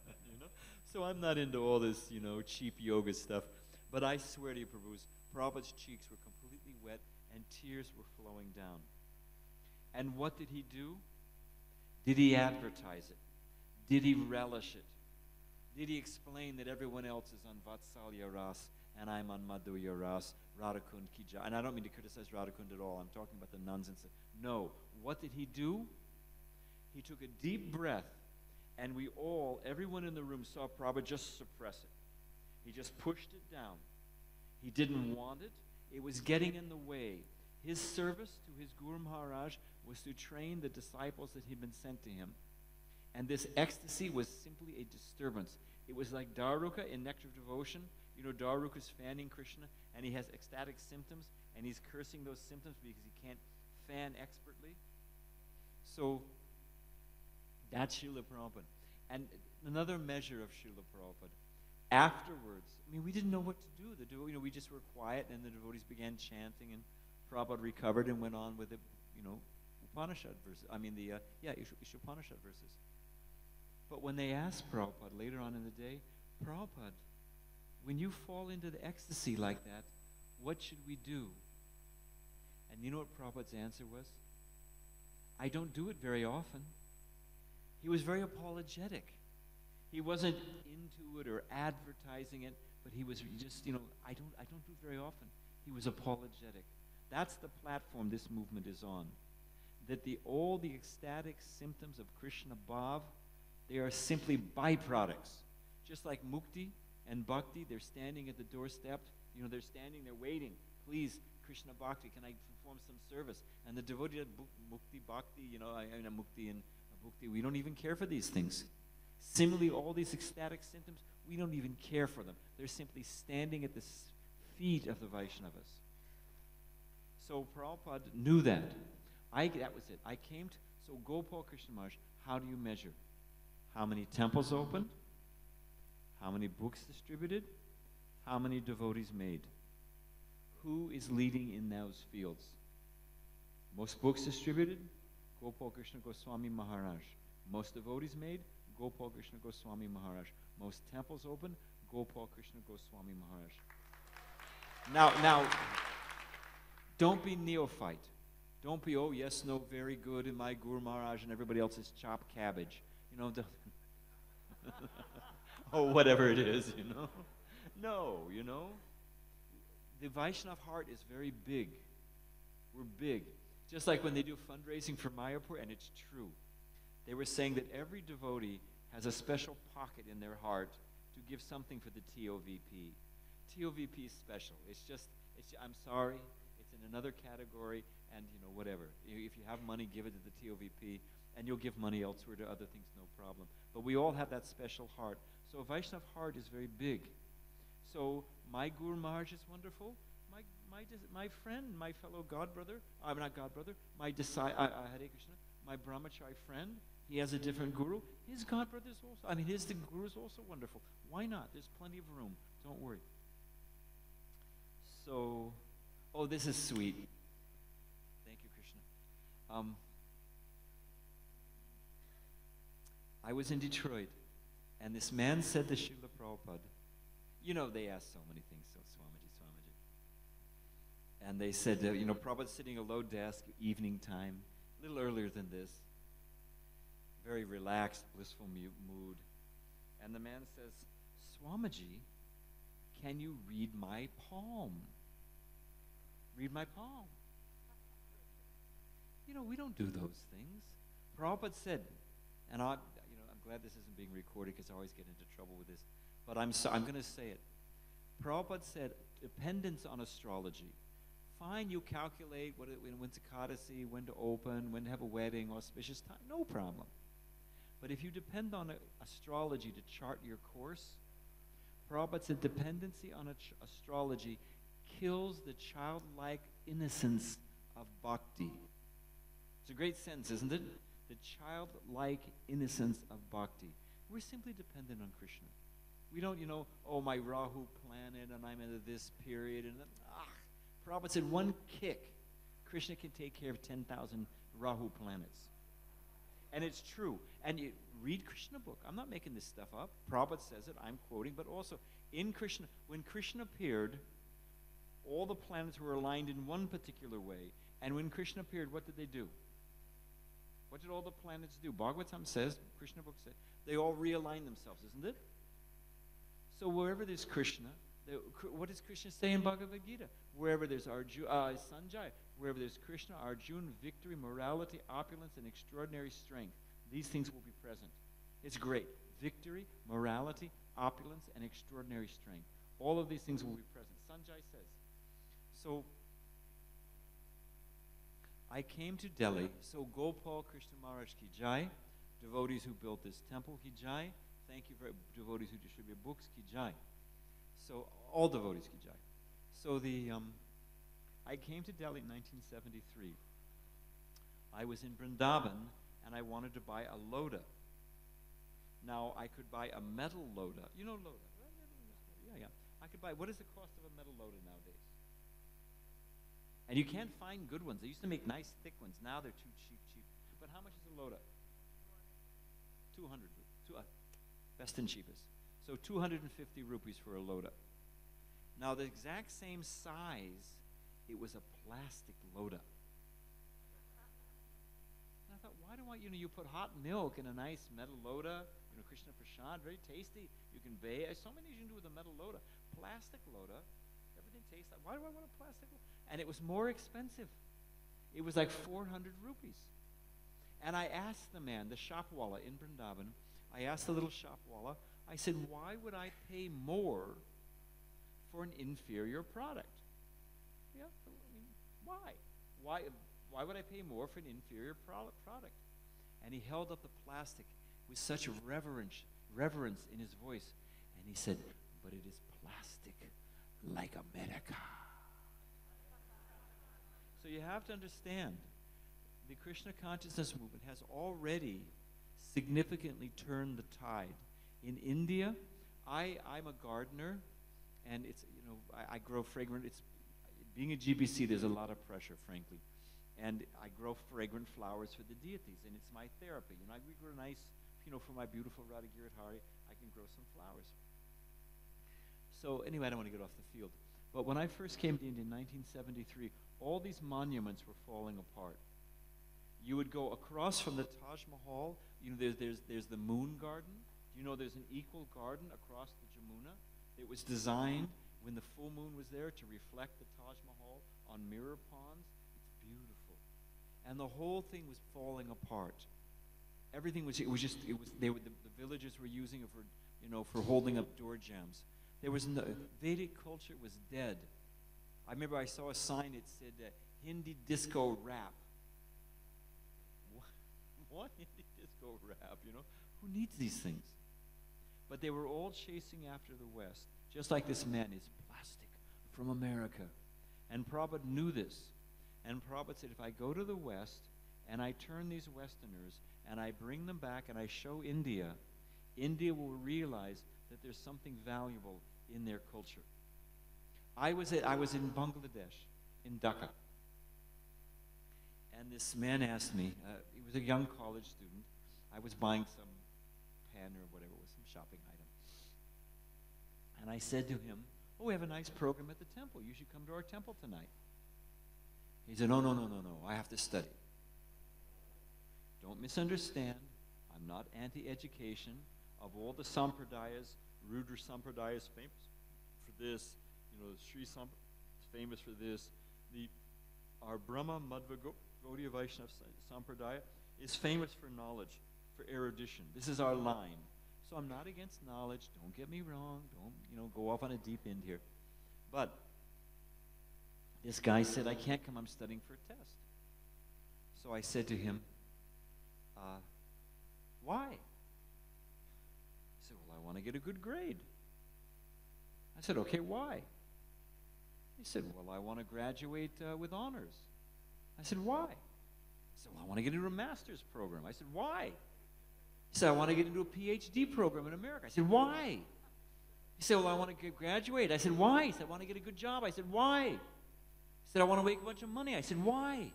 So I'm not into all this, cheap yoga stuff. But I swear to you, Prabhupada's cheeks were completely wet and tears were flowing down. And what did he do? Did he advertise it? Did he relish it? Did he explain that everyone else is on Vatsalya Ras and I'm on Madhurya Ras, Radhakund Ki Jai? And I don't mean to criticize Radhakund at all. I'm talking about the nuns and stuff. No. What did he do? He took a deep breath And we all, everyone in the room saw Prabhupada just suppress it. He just pushed it down. He didn't want it. It was getting in the way. His service to his Guru Maharaj was to train the disciples that had been sent to him. And this ecstasy was simply a disturbance. It was like Daruka in Nectar of Devotion. You know, Daruka's fanning Krishna, and he has ecstatic symptoms, and he's cursing those symptoms because he can't fan expertly. So that's Srila Prabhupada. And another measure of Srila Prabhupada, afterwards, I mean, we didn't know what to do. We just were quiet, and the devotees began chanting, and Prabhupada recovered and went on with the, Upanishad verses. Ishopanishad verses. But when they asked Prabhupada later on in the day, Prabhupada, when you fall into the ecstasy like that, what should we do? And you know what Prabhupada's answer was? I don't do it very often. He was very apologetic. He wasn't into it or advertising it, but he was just, I don't do it very often. He was apologetic. That's the platform this movement is on. That all the ecstatic symptoms of Krishna Bhav, they are simply byproducts. Just like mukti and bhakti, they're standing at the doorstep. They're standing there waiting. Please, Krishna Bhakti, can I perform some service? And the devotee at mukti, bhakti, mukti and bhakti, we don't even care for these things. Similarly, all these ecstatic symptoms, we don't even care for them. They're simply standing at the feet of the Vaishnavas. So Prabhupada knew that. That was it. So Gopal Krishna Maharaj, how do you measure? How many temples opened? How many books distributed? How many devotees made? Who is leading in those fields? Most books distributed? Gopal Krishna Goswami Maharaj. Most devotees made? Gopal Krishna Goswami Maharaj. Most temples opened? Gopal Krishna Goswami Maharaj. Now, don't be neophyte. Don't be, oh yes, no, very good, and my Guru Maharaj and everybody else is chopped cabbage. Oh, whatever it is, No, the Vaishnav heart is very big. We're big. Just like when they do fundraising for Mayapur, and it's true. They were saying that every devotee has a special pocket in their heart to give something for the TOVP. TOVP is special. I'm sorry, it's in another category, and whatever. If you have money, give it to the TOVP, and you'll give money elsewhere to other things, no problem. But we all have that special heart. So a Vaishnav heart is very big. So my Guru Maharaj is wonderful. My friend, my fellow godbrother, I'm not godbrother, my disciple, Hare Krishna, my brahmachari friend, he has a different guru. His godbrother is also, the guru is also wonderful. Why not? There's plenty of room. Don't worry. So, this is sweet. Thank you, Krishna. I was in Detroit, and this man said to Srila Prabhupada, they ask so many things, so Swamiji. And they said, Prabhupada's sitting at a low desk, evening time, a little earlier than this, very relaxed, blissful mood. And the man says, Swamiji, can you read my palm? Read my palm. We don't do those things. Prabhupada said, and I'm glad this isn't being recorded because I always get into trouble with this, but I'm going to say it. Prabhupada said, dependence on astrology. Fine, you calculate when's Ekadasi, when to open, when to have a wedding, auspicious time, no problem. But if you depend on astrology to chart your course, Prabhupada said dependency on astrology kills the childlike innocence of bhakti. It's a great sentence, isn't it? The childlike innocence of bhakti. We're simply dependent on Krishna. We don't, my Rahu planet, and I'm into this period, and Prabhupada said one kick, Krishna can take care of 10,000 Rahu planets. And it's true. And you read Krishna book. I'm not making this stuff up. Prabhupada says it, I'm quoting, but also in Krishna, when Krishna appeared, all the planets were aligned in one particular way. And when Krishna appeared, what did they do? What did all the planets do? Bhagavatam says, Krishna book says, they all realign themselves, isn't it? So wherever there's Krishna, what does Krishna say in Bhagavad Gita? Wherever there's Sanjay, wherever there's Krishna, Arjuna, victory, morality, opulence, and extraordinary strength, these things will be present. It's great. Victory, morality, opulence, and extraordinary strength. All of these things will be present. Sanjay says. So, I came to Delhi. So Gopal Krishna Maharaj ki jai. Devotees who built this temple ki jai. Thank you for devotees who distribute books ki jai. So all devotees ki jai. So I came to Delhi in 1973. I was in Vrindavan and I wanted to buy a loda. Now I could buy a metal loda. You know loda, right? Yeah. I could buy. What is the cost of a metal loda nowadays? And you can't find good ones. They used to make nice thick ones. Now they're too cheap. But how much is a loda? 200. Best and cheapest. So 250 rupees for a loda. Now the exact same size, it was a plastic loda. And I thought, why do you put hot milk in a nice metal loda, Krishna Prasad, very tasty. You can bake. So many you can do with a metal loda. Plastic loda, everything tastes like, why do I want a plastic loda? And it was more expensive. It was like 400 rupees. And I asked the man, the shopwala in Vrindavan, I asked the little shopwala, I said, why would I pay more for an inferior product? Yeah, why? Why would I pay more for an inferior product? And he held up the plastic with such reverence in his voice. And he said, but it is plastic like America. So you have to understand, the Krishna consciousness movement has already significantly turned the tide. In India, I'm a gardener, and it's I grow fragrant. Being a GBC, there's a lot of pressure, frankly, and I grow fragrant flowers for the deities, and it's my therapy. I grow nice, for my beautiful Radha Giridhari, I can grow some flowers. So anyway, I don't want to get off the field. But when I first came to India in 1973, all these monuments were falling apart. You would go across from the Taj Mahal. There's the Moon Garden. There's an equal garden across the Jamuna. It was designed when the full moon was there to reflect the Taj Mahal on mirror ponds. It's beautiful, and the whole thing was falling apart. Everything was. The villagers were using it for holding up door jambs. There was no Vedic culture was dead. I remember I saw a sign. It said Hindi disco rap. What Hindi disco rap? Who needs these things? But they were all chasing after the West, just like this man is plastic from America. And Prabhupada knew this. And Prabhupada said, if I go to the West and I turn these Westerners and I bring them back and I show India, India will realize that there's something valuable in their culture. I was in Bangladesh, in Dhaka. And this man asked me, he was a young college student. I was buying some pen or whatever it was, some shopping item. And I said to him, we have a nice program at the temple. You should come to our temple tonight. He said, no, I have to study. Don't misunderstand. I'm not anti-education. Of all the sampradayas, Rudra Sampradaya is famous for this. Sri Sampradaya is famous for this. Our Brahma Madhva Gaudiya Vaishnava Sampradaya is famous for knowledge, for erudition. This is our line. So I'm not against knowledge. Don't get me wrong. Don't, go off on a deep end here. But this guy said, I can't come. I'm studying for a test. So I said to him, why? He said, I want to get a good grade. I said, okay, why? He said, I want to graduate with honors. I said, why? He said, I want to get into a master's program. I said, why? He said, I want to get into a PhD program in America. I said, why? He said, I want to graduate. I said, why? He said, I want to get a good job. I said, why? He said, I want to make a bunch of money. I said, why? He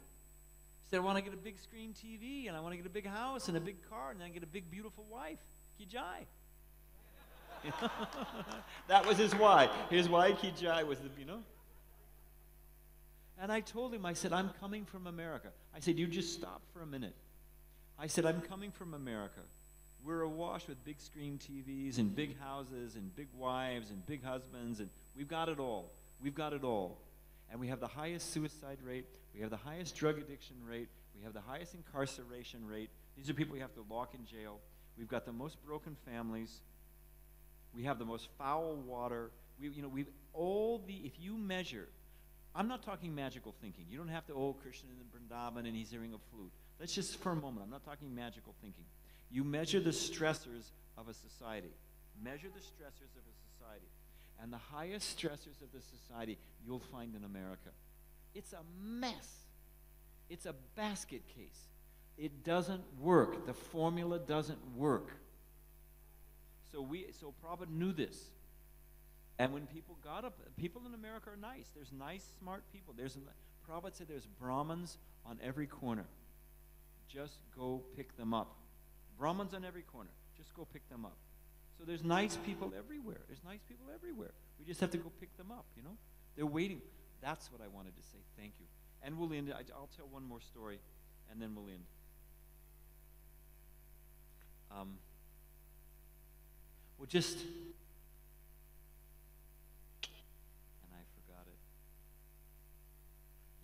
said, I want to get a big screen TV, and I want to get a big house and a big car, and then get a big, beautiful wife. Ki jai. That was his why. His why, ki jai, was And I told him, I said, I'm coming from America. I said, you just stop for a minute. I said, I'm coming from America. We're awash with big screen TVs and big houses and big wives and big husbands, and we've got it all. We've got it all. And we have the highest suicide rate. We have the highest drug addiction rate. We have the highest incarceration rate. These are people we have to lock in jail. We've got the most broken families. We have the most foul water. If you measure, I'm not talking magical thinking. You don't have to, Krishna in Vrindavan and he's hearing a flute. Let's just, for a moment, I'm not talking magical thinking. You measure the stressors of a society. Measure the stressors of a society. And the highest stressors of the society you'll find in America. It's a mess. It's a basket case. It doesn't work. The formula doesn't work. So Prabhupada knew this. And when people got up, people in America are nice. There's nice, smart people. Prabhupada said there's Brahmins on every corner. Just go pick them up. Brahmins on every corner. Just go pick them up. So there's nice people everywhere. We just have to go pick them up, They're waiting. That's what I wanted to say. Thank you. And we'll end. I'll tell one more story, and then we'll end. And I forgot it.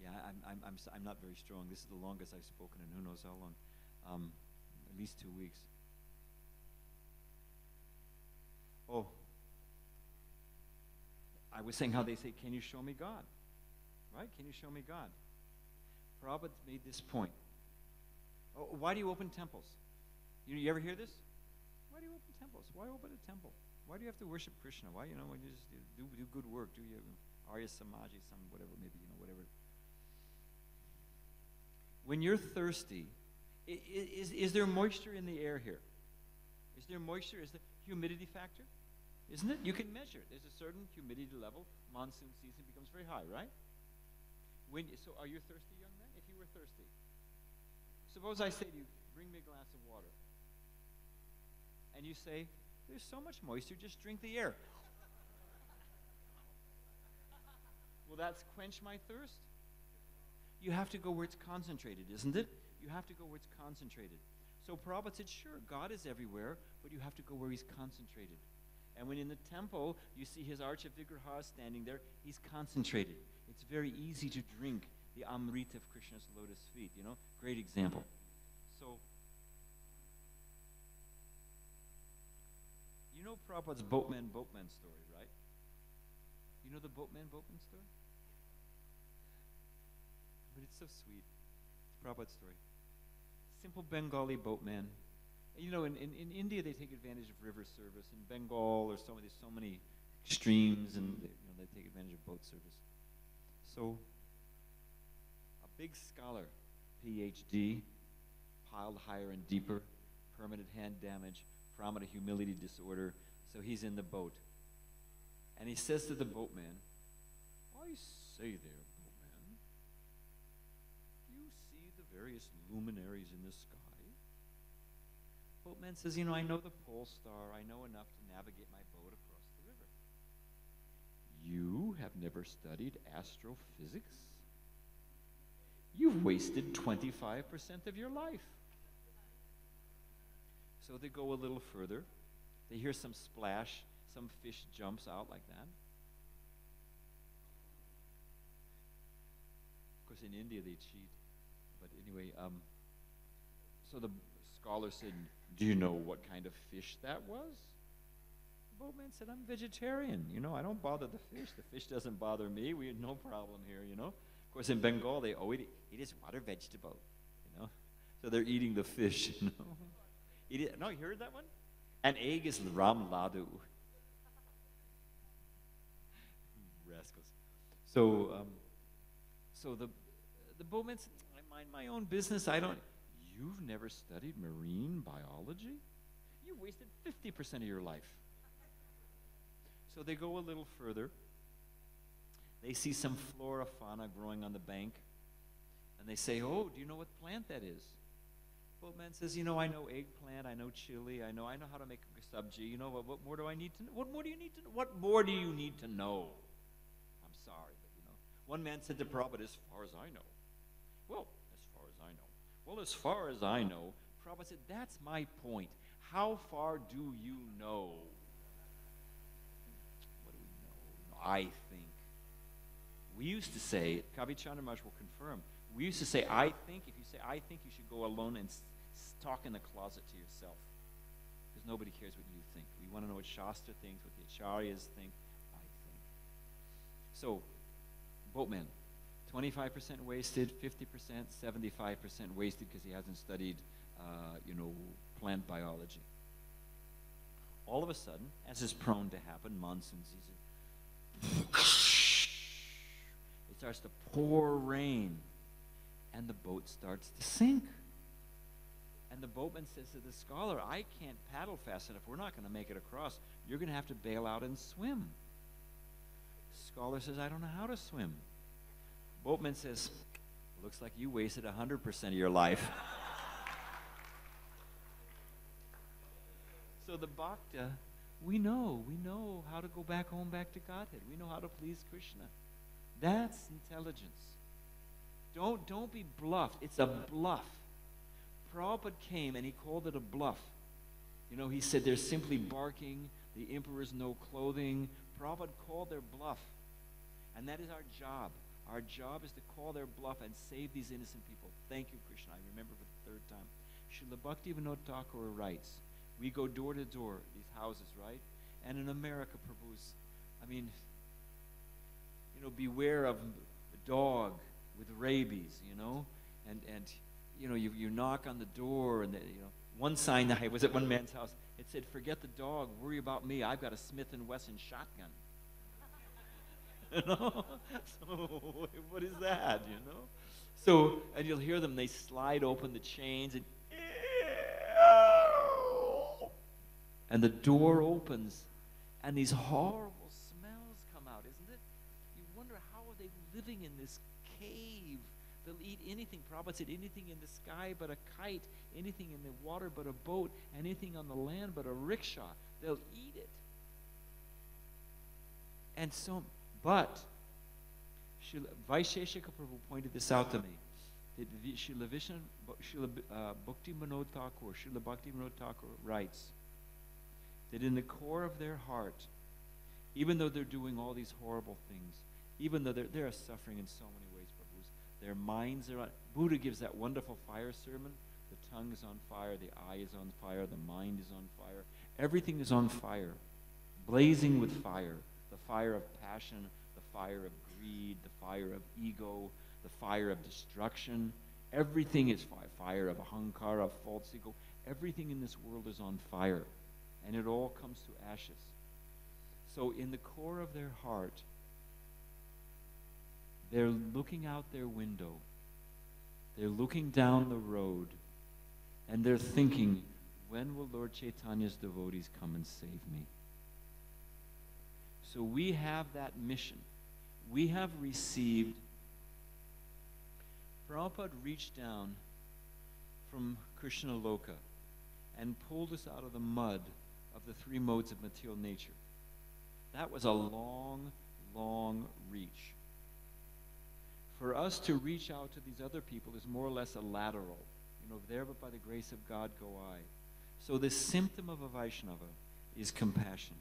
Yeah, I'm not very strong. This is the longest I've spoken in who knows how long. At least 2 weeks. I was saying how they say, can you show me God? Right? Can you show me God? Prabhupada made this point. Why do you open temples? You ever hear this? Why do you open temples? Why open a temple? Why do you have to worship Krishna? Why, when you just do good work, do you Arya Samaji, whatever, whatever. When you're thirsty, is there moisture in the air here? Is there moisture? Is the humidity factor? Isn't it? You can measure it. There's a certain humidity level. Monsoon season becomes very high, right? So are you thirsty, young man? If you were thirsty. Suppose I say to you, bring me a glass of water. And you say, there's so much moisture, just drink the air. Will that quench my thirst? You have to go where it's concentrated, isn't it? You have to go where it's concentrated. So Prabhupada said, sure, God is everywhere, but you have to go where he's concentrated. And when in the temple, you see his Archa Vigraha standing there, he's concentrated. It's very easy to drink the Amrita of Krishna's lotus feet, Great example. So, you know Prabhupada's boatman story, right? You know the boatman story? But it's so sweet. It's Prabhupada's story. Simple Bengali boatman. In India they take advantage of river service. In Bengal, there's so many streams, and they take advantage of boat service. So, a big scholar, PhD, piled higher and deeper, permanent hand damage, pramana humility disorder. So he's in the boat. And he says to the boatman, I say there, boatman, do you see the various luminaries in the sky? Boatman says, I know the pole star. I know enough to navigate my boat across the river. You have never studied astrophysics? You've wasted 25% of your life. So they go a little further. They hear some splash. Some fish jumps out like that. Of course, in India they cheat. But anyway, so the scholar said, do you know what kind of fish that was? The boatman said, I'm vegetarian. I don't bother the fish. The fish doesn't bother me. We had no problem here, Of course, in Bengal, they it is water vegetable, So they're eating the fish, No, you heard that one? An egg is ram ladu. Rascals. So the boatman said, I mind my own business. You've never studied marine biology? You wasted 50% of your life. So they go a little further. They see some flora fauna growing on the bank. And they say, do you know what plant that is? Boatman says, I know eggplant, I know chili, I know how to make a sabji. What more do I need to know? What more do you need to know? What more do you need to know? I'm sorry, but One man said to Prabhupada, as far as I know. Well, as far as I know, Prabhupada said, that's my point. How far do you know? What do we know? I think. We used to say, Kavi Chandramash will confirm, we used to say, I think. If you say, I think, you should go alone and talk in the closet to yourself. because nobody cares what you think. We want to know what Shastra thinks, what the Acharyas think, I think. So, boatman, 25% wasted, 50%, 75% wasted because he hasn't studied, plant biology. All of a sudden, as is prone to happen, monsoon season, it starts to pour rain, and the boat starts to sink. And the boatman says to the scholar, I can't paddle fast enough. We're not going to make it across. You're going to have to bail out and swim. The scholar says, I don't know how to swim. Boatman says, looks like you wasted 100% of your life. So the bhakta, we know how to go back home, back to Godhead. We know how to please Krishna. That's intelligence. Don't be bluffed. It's a bluff. Prabhupada came and he called it a bluff. He said they're simply barking. The emperor's no clothing. Prabhupada called their bluff. And that is our job. Our job is to call their bluff and save these innocent people. Thank you, Krishna. I remember for the third time. Srila Bhaktivinoda Thakur writes, we go door to door, these houses, right? And in America, Prabhu's, beware of a dog with rabies, and you knock on the door, and one sign I was at one man's house. It said, "Forget the dog, worry about me. I've got a Smith & Wesson shotgun." So what is that? So, and you'll hear them. They slide open the chains, and the door opens, and these horrible smells come out, isn't it? You wonder, how are they living in this cave? They'll eat anything. Prabhupada said, anything in the sky but a kite, anything in the water but a boat, anything on the land but a rickshaw. They'll eat it. And so, but, Vaisheshika Prabhu pointed this out to me. That Srila Bhaktivinoda Thakur writes that in the core of their heart, even though they're doing all these horrible things, even though they're suffering in so many ways, Prabhus, their minds are on. Buddha gives that wonderful fire sermon. The tongue is on fire, the eye is on fire, the mind is on fire. Everything is on fire, blazing with fire. The fire of passion, the fire of greed, the fire of ego, the fire of destruction. Everything is fire. Fire of ahankara, of false ego. Everything in this world is on fire. And it all comes to ashes. So in the core of their heart, they're looking out their window. They're looking down the road. And they're thinking, when will Lord Chaitanya's devotees come and save me? So we have that mission. We have received. Prabhupada reached down from Krishna Loka and pulled us out of the mud of the three modes of material nature. That was a long, long reach. For us to reach out to these other people is more or less a lateral. There but by the grace of God go I. So the symptom of a Vaishnava is compassion.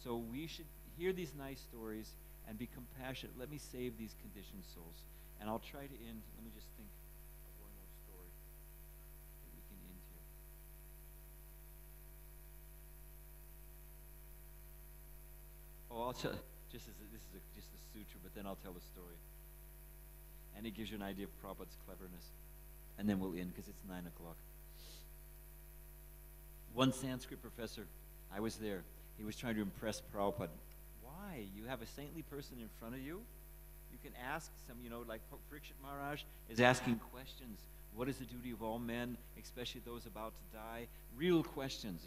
So we should hear these nice stories and be compassionate. Let me save these conditioned souls. And I'll try to end. Let me just think of one more story that we can end here. Oh, I'll tell. This is just a sutra, but then I'll tell the story. And it gives you an idea of Prabhupada's cleverness. And then we'll end because it's 9 o'clock. One Sanskrit professor, I was there. He was trying to impress Prabhupada. Why? You have a saintly person in front of you. You can ask some, like Parikshit Maharaj is asking questions. What is the duty of all men, especially those about to die? Real questions,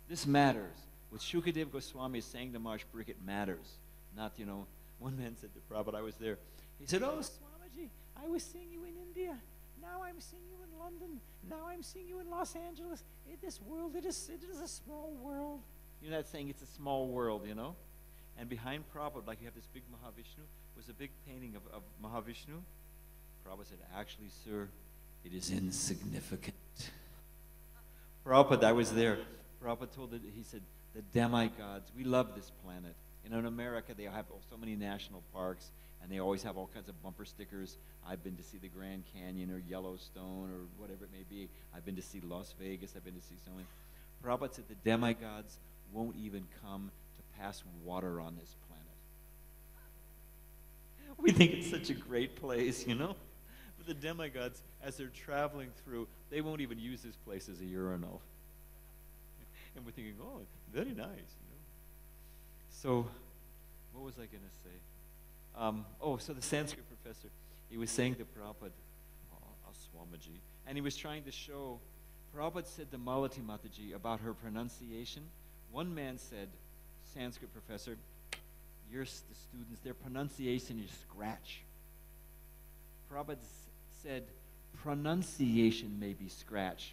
This matters. What Shukadev Goswami is saying to Maharaj Parikshit, it matters. Not, one man said to Prabhupada, I was there. He said, oh, Swamiji, I was seeing you in India. Now I'm seeing you in London. Now I'm seeing you in Los Angeles. In this world, it is a small world. That saying, it's a small world, And behind Prabhupada, like you have this big Mahavishnu, was a big painting of Mahavishnu. Prabhupada said, actually, sir, it is insignificant. Prabhupada, I was there. Prabhupada told it, he said, the demigods, we love this planet. In America, they have so many national parks, And they always have all kinds of bumper stickers. I've been to see the Grand Canyon or Yellowstone or whatever it may be. I've been to see Las Vegas. I've been to see so many. Prabhupada said the demigods won't even come to pass water on this planet. We think it's such a great place, you know? But the demigods, as they're traveling through, they won't even use this place as a urinal. And we're thinking, oh, very nice, you know? So, what was I going to say? So the Sanskrit professor, he was saying to Prabhupada, Swamiji, and he was trying to show, Prabhupada said to Malati Mataji about her pronunciation. One man said, Sanskrit professor, the students, their pronunciation is scratch. Prabhupada said, pronunciation may be scratch,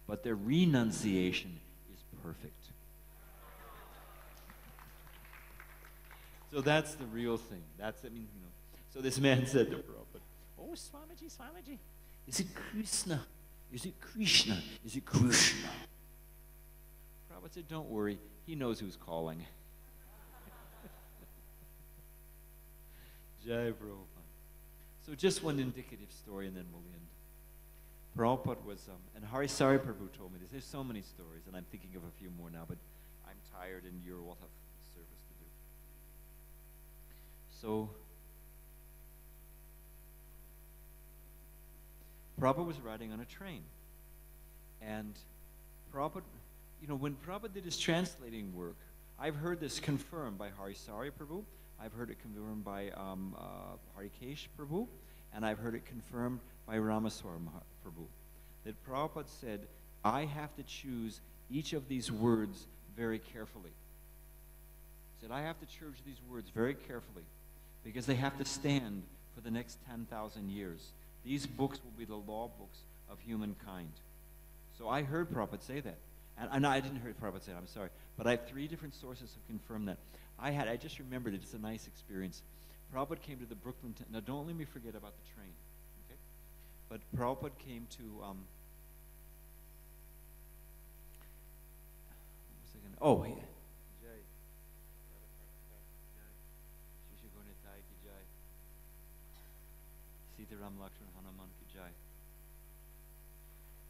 but their renunciation is perfect. So that's the real thing. So this man said to Prabhupada, oh, Swamiji, is it Krishna? Is it Krishna? Is it Krishna? Prabhupada said, don't worry, he knows who's calling. Jai Prabhupada. So just one indicative story and then we'll end. Prabhupada was, and Harisari Prabhu told me this. There's so many stories, and I'm thinking of a few more now, but I'm tired and you all have service to do. So, Prabhupada was riding on a train. And Prabhupada, when Prabhupada did his translating work, I've heard this confirmed by Harisari Prabhu, I've heard it confirmed by Harikesh Prabhu, and I've heard it confirmed by Ramaswar Prabhu, that Prabhupada said, I have to choose each of these words very carefully. He said, I have to choose these words very carefully because they have to stand for the next 10,000 years. These books will be the law books of humankind. So I heard Prabhupada say that. And I didn't hear Prabhupada say it, I'm sorry. But I have 3 different sources who confirm that. I just remembered it. It's a nice experience. Prabhupada came to the Brooklyn... Now, don't let me forget about the train. Okay? But Prabhupada came to... what was I going to... Oh, yeah. Jai. Sitaram Lakshman Hanuman ki jai.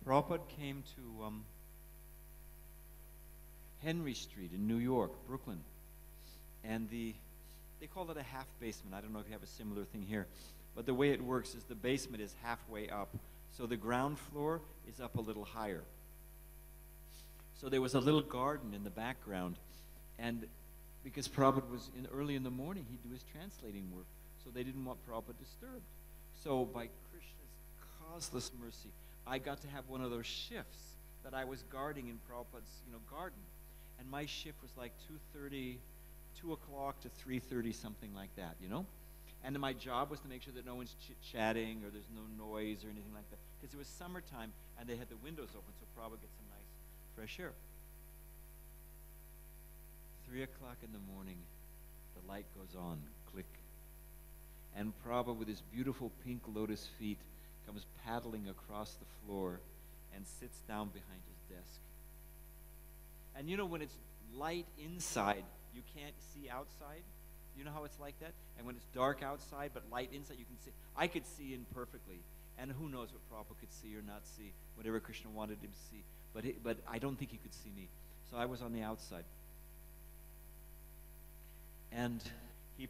Prabhupada came to Henry Street in New York, Brooklyn. And they call it a half basement. I don't know if you have a similar thing here. But the way it works is the basement is halfway up. So the ground floor is up a little higher. So there was a little garden in the background. And because Prabhupada was early in the morning, he'd do his translating work. So they didn't want Prabhupada disturbed. So by Krishna's causeless mercy, I got to have one of those shifts that I was guarding in Prabhupada's garden. And my shift was like 2 o'clock to 3:30, something like that, And my job was to make sure that no one's chit-chatting or there's no noise or anything like that. Because it was summertime and they had the windows open, so Prabhupada gets some nice fresh air. 3 o'clock in the morning, the light goes on, click. And Prabhupada, with his beautiful pink lotus feet, comes paddling across the floor and sits down behind his desk. And when it's light inside, you can't see outside. You know how it's like that? And when it's dark outside but light inside, you can see. I could see in perfectly. And who knows what Prabhupada could see or not see, whatever Krishna wanted him to see. But I don't think he could see me. So I was on the outside. And he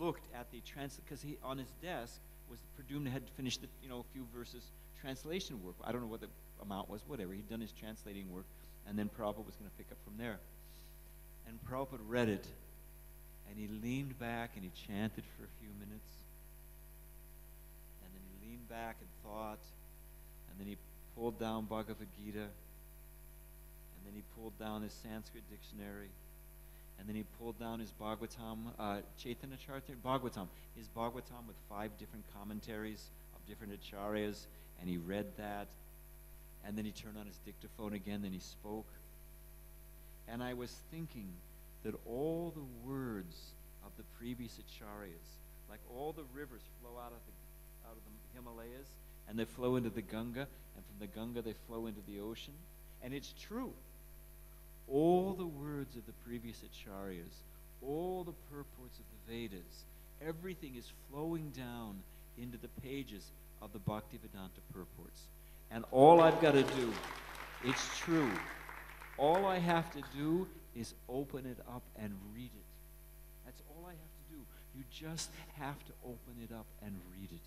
looked at the because he on his desk was Pradumna had finished the a few verses translation work. I don't know what the amount was, whatever. He'd done his translating work, and then Prabhupada was going to pick up from there. And Prabhupada read it, and he leaned back and he chanted for a few minutes. And then he leaned back and thought, and then he pulled down Bhagavad Gita, and then he pulled down his Sanskrit dictionary, and then he pulled down his Bhagavatam, Chaitanya Charitamrita, Bhagavatam, his Bhagavatam with 5 different commentaries of different acharyas, and he read that, and then he turned on his dictaphone again, then he spoke. And I was thinking that all the words of the previous acharyas, like all the rivers flow out of the Himalayas, and they flow into the Ganga, and from the Ganga they flow into the ocean. And it's true. All the words of the previous acharyas, all the purports of the Vedas, everything is flowing down into the pages of the Bhaktivedanta purports. And all I've got to do, it's true, all I have to do is open it up and read it. That's all I have to do. You just have to open it up and read it.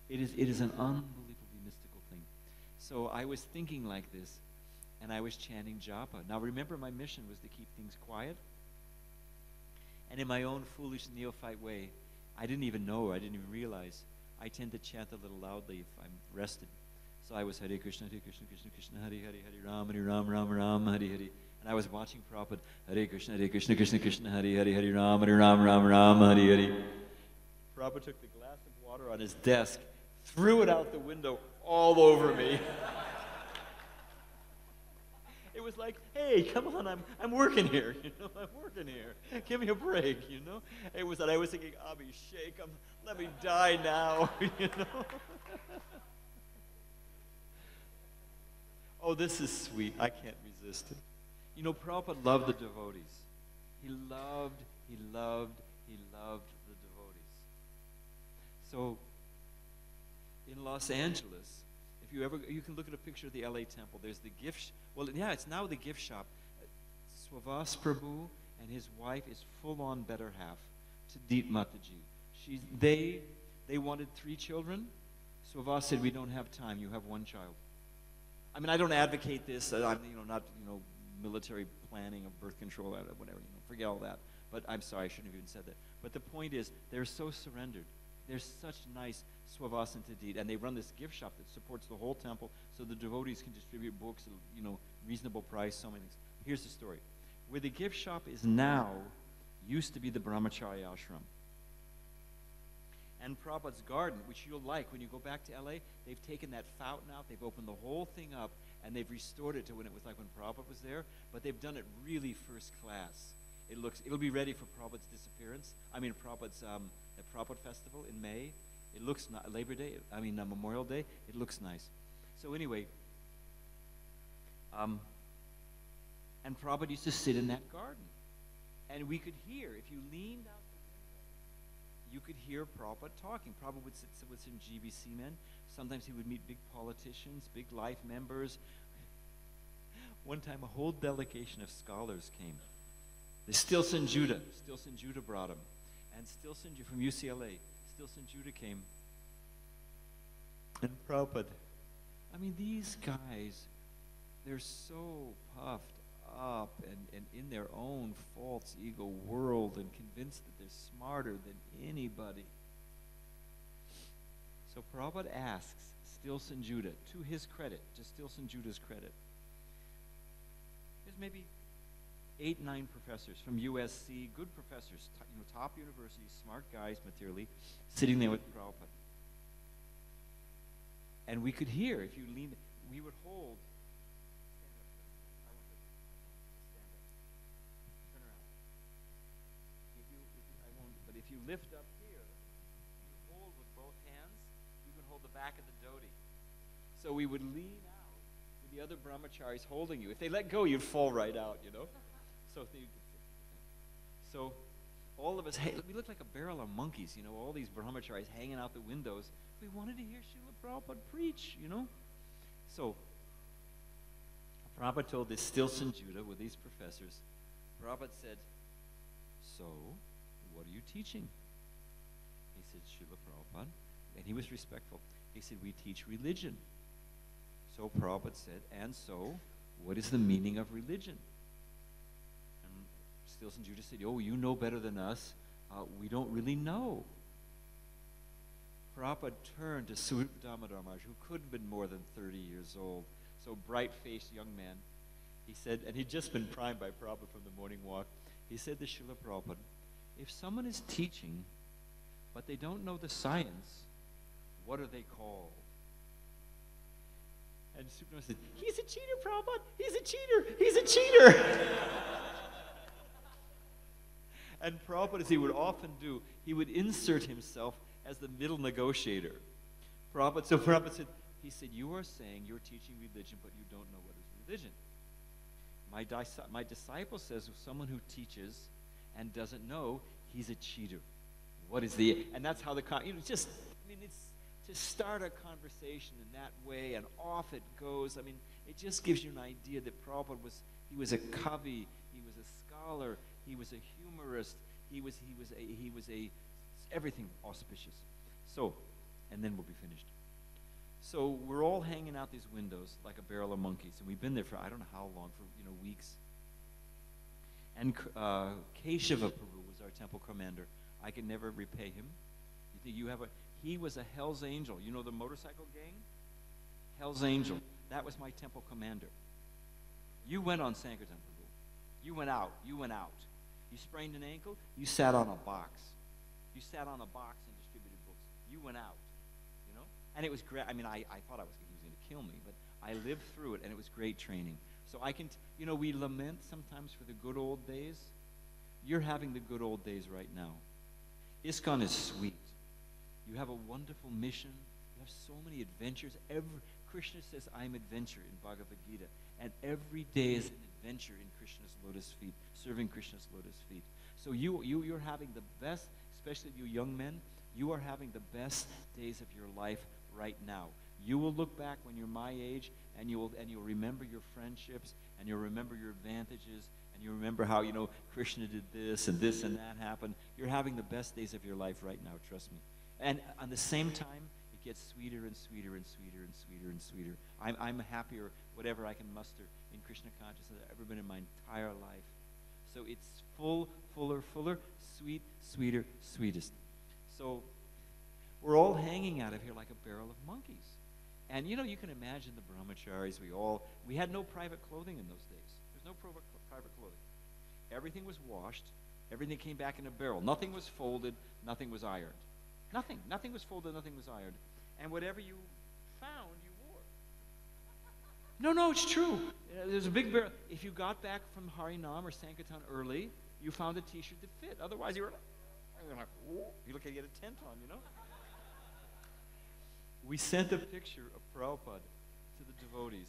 It is an unbelievably mystical thing. So I was thinking like this, and I was chanting japa. Now remember, my mission was to keep things quiet. And in my own foolish neophyte way, I didn't even realize, I tend to chant a little loudly if I'm rested. So I was Hare Krishna, Krishna Krishna, Hare Hare, Hare Ram, Ram, Hare Hare. And I was watching Prabhupada, Hare Krishna, Krishna Krishna, Hare Hare, Hare Ram, Ram, Hare Hare. Prabhupada took the glass of water on his desk, threw it out the window all over me. It was like, hey, come on, I'm working here, I'm working here. Give me a break, It was that I was thinking, Abhishek, let me die now, Oh, this is sweet. I can't resist it. Prabhupada loved the devotees. He loved the devotees. So, in Los Angeles, if you can look at a picture of the LA temple. There's the gift, it's now the gift shop. Swavas Prabhu and his wife is full-on better half, Tadit Mataji. They wanted 3 children. Swavas said, we don't have time, you have 1 child. I mean, I don't advocate this. I'm, not, military planning of birth control, whatever. Forget all that. But I'm sorry, I shouldn't have even said that. But the point is, they're so surrendered. They're such nice Swavas and Tadit, and they run this gift shop that supports the whole temple, so the devotees can distribute books at reasonable price. So many things. Here's the story: where the gift shop is now, used to be the Brahmacharya ashram. And Prabhupada's garden, which you'll like when you go back to LA, they've taken that fountain out, they've opened the whole thing up, and they've restored it to when it was like when Prabhupada was there, but they've done it really first class. It'll be ready for Prabhupada's disappearance. Prabhupada's, the Prabhupada festival in May. It looks, Labor Day, Memorial Day, it looks nice. So anyway, and Prabhupada used to sit in that garden. And we could hear, if you leaned out, you could hear Prabhupada talking. Prabhupada would sit with some GBC men. Sometimes he would meet big politicians, big life members. One time a whole delegation of scholars came. The Stilson Judah brought him. And Stilson from UCLA, Stilson Judah came. And Prabhupada, these guys, they're so puffed up and in their own false ego world and convinced that they're smarter than anybody. So Prabhupada asks Stilson Judah, to his credit, to Stilson Judah's credit, there's maybe 8, 9 professors from USC, good professors, top universities, smart guys materially, sitting there with Prabhupada. And we could hear, if you lean, we would hold. If you lift up here, you hold with both hands, you can hold the back of the dhoti. So we would lean out with the other brahmacharis holding you. If they let go, you'd fall right out, So all of us, we looked like a barrel of monkeys, all these brahmacharis hanging out the windows. We wanted to hear Srila Prabhupada preach, So Prabhupada told this Stilson Judah with these professors, Prabhupada said, so, what are you teaching? He said, Srila Prabhupada. And he was respectful. He said, we teach religion. So Prabhupada said, and so, what is the meaning of religion? And Stilson Judah said, oh, you know better than us. We don't really know. Prabhupada turned to Swarup Damodar Maharaj, who couldn't have been more than 30 years old, so bright-faced young man. He said, and he'd just been primed by Prabhupada from the morning walk, he said to Srila Prabhupada, if someone is teaching, but they don't know the science, what are they called? And Supreme said, he's a cheater, Prabhupada. He's a cheater. He's a cheater. And Prabhupada, as he would often do, he would insert himself as the middle negotiator. So Prabhupada said, you are saying you're teaching religion, but you don't know what is religion. My disciple says, if someone who teaches and doesn't know, he's a cheater. What is the, and that's how the, just, I mean, it's to start a conversation in that way, and off it goes. I mean, it just gives you an idea that Prabhupada he was a kavi, he was a scholar, he was a humorist, he was a everything auspicious. So, and then we'll be finished. So we're all hanging out these windows like a barrel of monkeys, and we've been there for I don't know how long, for weeks. And Keshava Prabhu was our temple commander. I can never repay him. You think you have he was a Hell's Angel. You know the motorcycle gang? Hell's Angel. That was my temple commander. You went on Sankirtan Prabhu. You went out. You sprained an ankle, you sat on a box. You sat on a box and distributed books. You went out, And it was great. I mean, I thought he was going to kill me, but I lived through it, and it was great training. So I can, we lament sometimes for the good old days. You're having the good old days right now. ISKCON is sweet. You have a wonderful mission. You have so many adventures. Krishna says, I'm adventure in Bhagavad Gita. And every day is an adventure in Krishna's lotus feet, serving Krishna's lotus feet. So you're having the best, especially you young men, you are having the best days of your life right now. You will look back when you're my age, and you'll remember your friendships, and you'll remember your advantages, and you remember how, Krishna did this and that happened. You're having the best days of your life right now, trust me. And at the same time, it gets sweeter and sweeter and sweeter and sweeter and sweeter. I'm happier, whatever I can muster in Krishna consciousness than I've ever been in my entire life. So it's fuller, sweet, sweeter, sweetest. So we're all hanging out of here like a barrel of monkeys. And you can imagine the brahmacharis, we had no private clothing in those days. There's no private clothing. Everything was washed. Everything came back in a barrel. Nothing was folded. Nothing was ironed. Nothing was folded. Nothing was ironed. And whatever you found, you wore. No, it's true. There's a big barrel. If you got back from Harinam or Sankirtan early, you found a T-shirt that fit. Otherwise, you were like, you look like you had a tent on, We sent a picture of Prabhupada to the devotees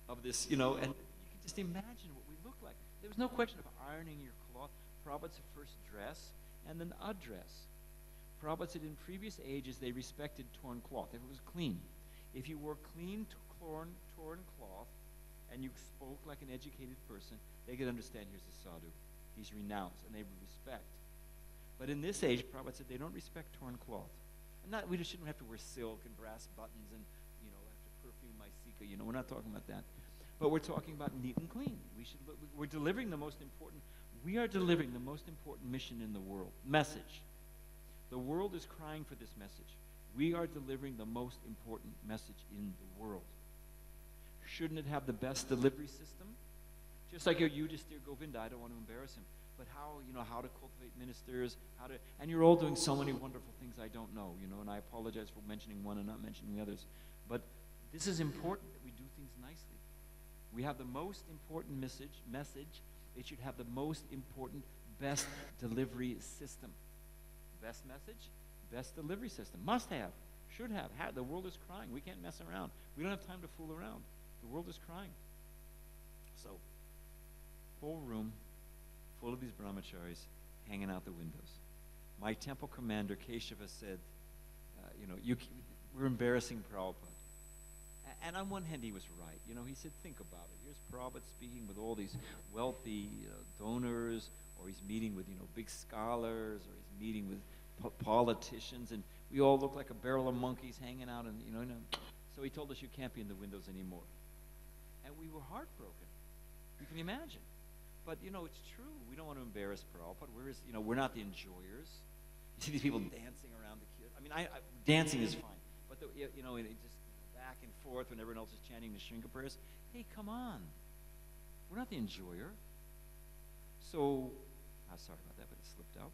of this, and you can just imagine what we look like. There was no question of ironing your cloth. Prabhupada's first dress and then a dress. Prabhupada said in previous ages they respected torn cloth if it was clean. If you wore clean, torn cloth and you spoke like an educated person, they could understand here's a sadhu. He's renounced, and they would respect. But in this age, Prabhupada said they don't respect torn cloth. We just shouldn't have to wear silk and brass buttons and, have to perfume my sika. We're not talking about that. But we're talking about neat and clean. We're delivering the most important, we are delivering the most important mission in the world. Message. The world is crying for this message. We are delivering the most important message in the world. Shouldn't it have the best delivery system? Just like you just, dear Govinda, I don't want to embarrass him. But how to cultivate ministers, and you're all doing so many wonderful things I don't know, and I apologize for mentioning one and not mentioning the others. But this is important that we do things nicely. We have the most important message. It should have the most important, best delivery system. Best message, best delivery system. Must have, should have. The world is crying. We can't mess around. We don't have time to fool around. The world is crying. So, full room, full of these brahmacharis hanging out the windows. My temple commander, Keshava, said, we're embarrassing Prabhupada. And on one hand, he was right. He said, think about it. Here's Prabhupada speaking with all these wealthy donors, or he's meeting with, big scholars, or he's meeting with politicians, and we all look like a barrel of monkeys hanging out, and, so he told us you can't be in the windows anymore. And we were heartbroken. You can imagine. But, it's true. We don't want to embarrass Prabhupada. We're not the enjoyers. You see these people dancing around the kids. I mean, dancing is fine. But, it just back and forth when everyone else is chanting the Shringa prayers. Hey, come on. We're not the enjoyer. So, sorry about that, but it slipped out.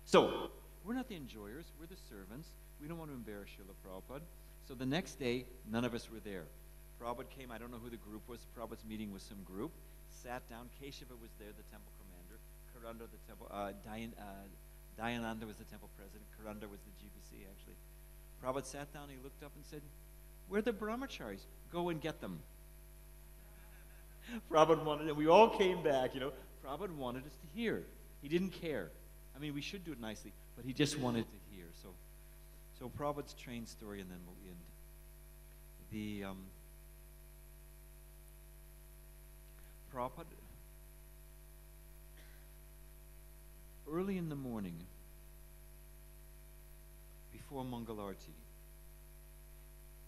So, we're not the enjoyers. We're the servants. We don't want to embarrass Srila Prabhupada. So the next day, none of us were there. Prabhupada came, I don't know who the group was. Prabhupada's meeting with some group. Sat down. Keshava was there, the temple commander. Karanda, the temple, Dayananda was the temple president. Karanda was the GBC, actually. Prabhupada sat down, he looked up and said, where are the brahmacharis? Go and get them. Prabhupada wanted, and we all came back, Prabhupada wanted us to hear. He didn't care. I mean, we should do it nicely, but he just wanted to hear. So Prabhupada's train story, and then we'll end. Prabhupada, early in the morning, before Mangalarti,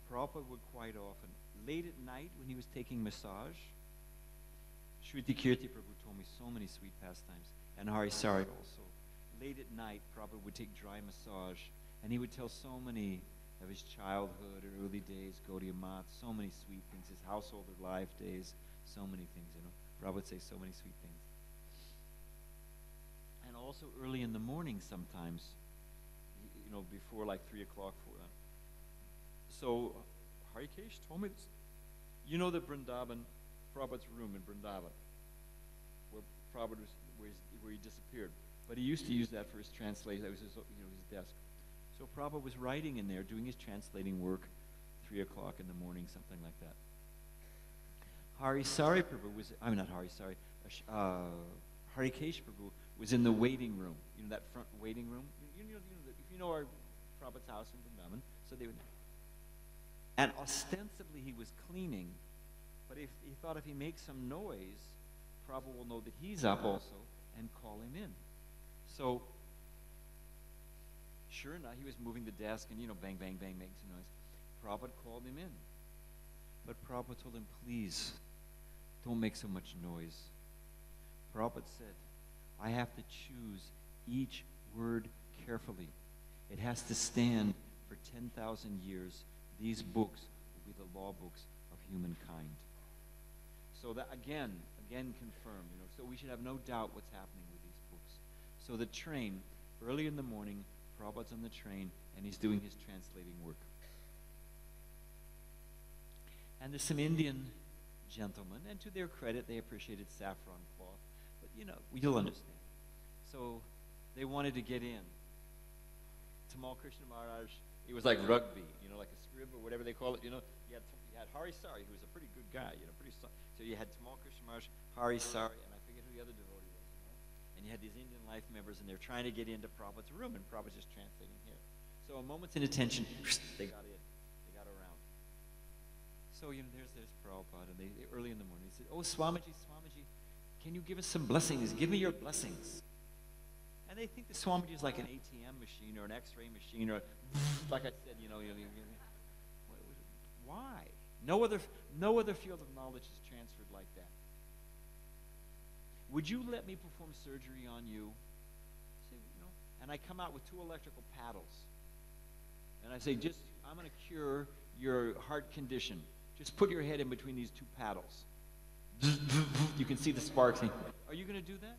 Prabhupada would quite often, late at night when he was taking massage, Shruti Kirti Prabhu told me so many sweet pastimes, and Hari Sari also. Late at night, Prabhupada would take dry massage, and he would tell so many of his childhood or early days, Gaudiya Math, so many sweet things, his household life days, so many things, Prabhupada would say so many sweet things. And also early in the morning sometimes, before like 3 o'clock. So Harikesh told me this. You know the Vrindavan, Prabhupada's room in Vrindavan, where Prabhupada where he disappeared. But he used to use that for his translation. That was his desk. So Prabhupada was writing in there, doing his translating work, 3 o'clock in the morning, something like that. Harisari Prabhu Harikesh Prabhu was in the waiting room, that front waiting room. If you know our Prabhupada's house in Vrindavan, so they would. And ostensibly he was cleaning, but if he thought if he makes some noise, Prabhupada will know that he's up also and call him in. So, sure enough, he was moving the desk and, bang, bang, bang, making some noise. Prabhupada called him in. But Prabhupada told him, please, don't make so much noise. Prabhupada said, I have to choose each word carefully. It has to stand for 10,000 years. These books will be the law books of humankind. So that, again confirmed, so we should have no doubt what's happening with these books. So the train, early in the morning, Prabhupada's on the train, and he's doing his translating work. And there's some Indian gentlemen, and to their credit, they appreciated saffron cloth. But, you'll understand. So they wanted to get in. Tamal Krishna Maharaj, it was like rugby, like a scrib or whatever they call it. You had Hari Sari, who was a pretty good guy, so you had Tamal Krishna Maharaj, Hari Sari, and I forget who the other devotee was, And you had these Indian life members, and they're trying to get into Prabhupada's room, and Prabhupada's just translating here. So a moment's inattention, they got in. They got around. So, there's Prabhupada, and they early in the morning, he said, oh, Swamiji, can you give us some blessings? Give me your blessings. And they think the Swamiji is like an ATM machine or an X-ray machine, or like I said, why? No other field of knowledge is transferred like that. Would you let me perform surgery on you? Say, and I come out with 2 electrical paddles. And I say, I'm going to cure your heart condition. Just put your head in between these 2 paddles. You can see the sparks. Are you going to do that?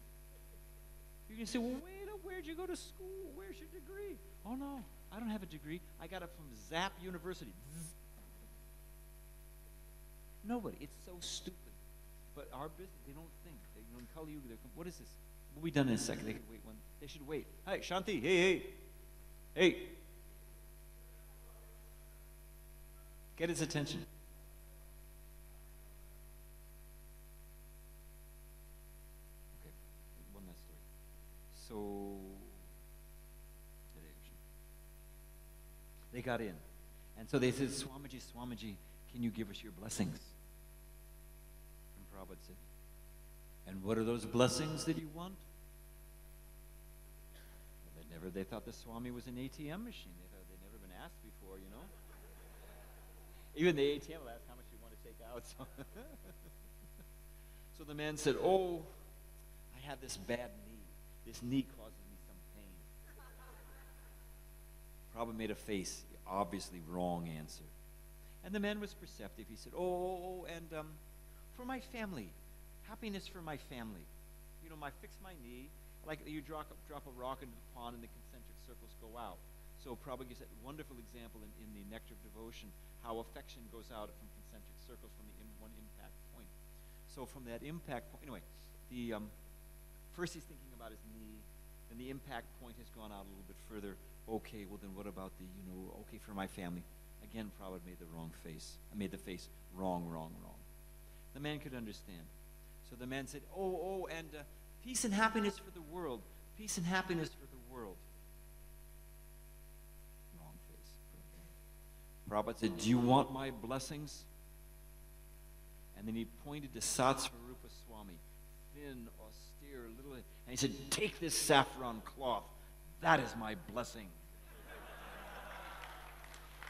You're going to say, well, where'd you go to school? Where's your degree? Oh, no, I don't have a degree. I got it from Zap University. Nobody. It's so stupid. But our business, they don't think. In Kali Yuga, what is this? We'll be done in a second. They can wait one. They should wait. Hi, Shanti. Hey. Get his attention. Okay, one last story. So, they got in. And so they said, Swamiji, can you give us your blessings? And Prabhupada said, and what are those blessings that you want? Well, they thought the Swami was an ATM machine. They thought they'd never been asked before, Even the ATM will ask how much you want to take out. So the man said, oh, I have this bad knee. This knee causes me some pain. Prabhupada made a face, obviously wrong answer. And the man was perceptive. He said, and for my family, happiness for my family. Fix my knee, like you drop a rock into the pond and the concentric circles go out. So Prabhupada gives that wonderful example in the Nectar of Devotion, how affection goes out from concentric circles from the one impact point. So from that impact point, anyway, first he's thinking about his knee, then the impact point has gone out a little bit further. Okay, well then what about okay, for my family. Again, Prabhupada made the wrong face. I made the face wrong. The man could understand. So the man said, and Peace and happiness for the world. Peace and happiness for the world. Wrong face. Prabhupada said, do you want my blessings? And then he pointed to Satsvarupa Swami, thin, austere, little, and he said, take this saffron cloth. That is my blessing.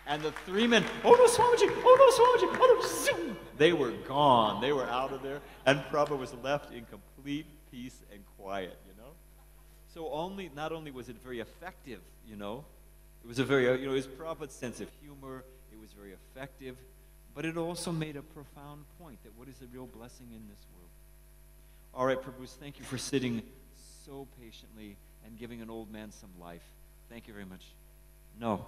And the three men, oh no, Swamiji, oh no, Swamiji, oh no, zoom. They were gone. They were out of there. And Prabhupada was left in complete peace and quiet, you know. So not only was it very effective, you know, it was a very, it was Prabhupada's sense of humor. It was very effective. But it also made a profound point that what is the real blessing in this world? All right, Prabhus, thank you for sitting so patiently and giving an old man some life. Thank you very much. No.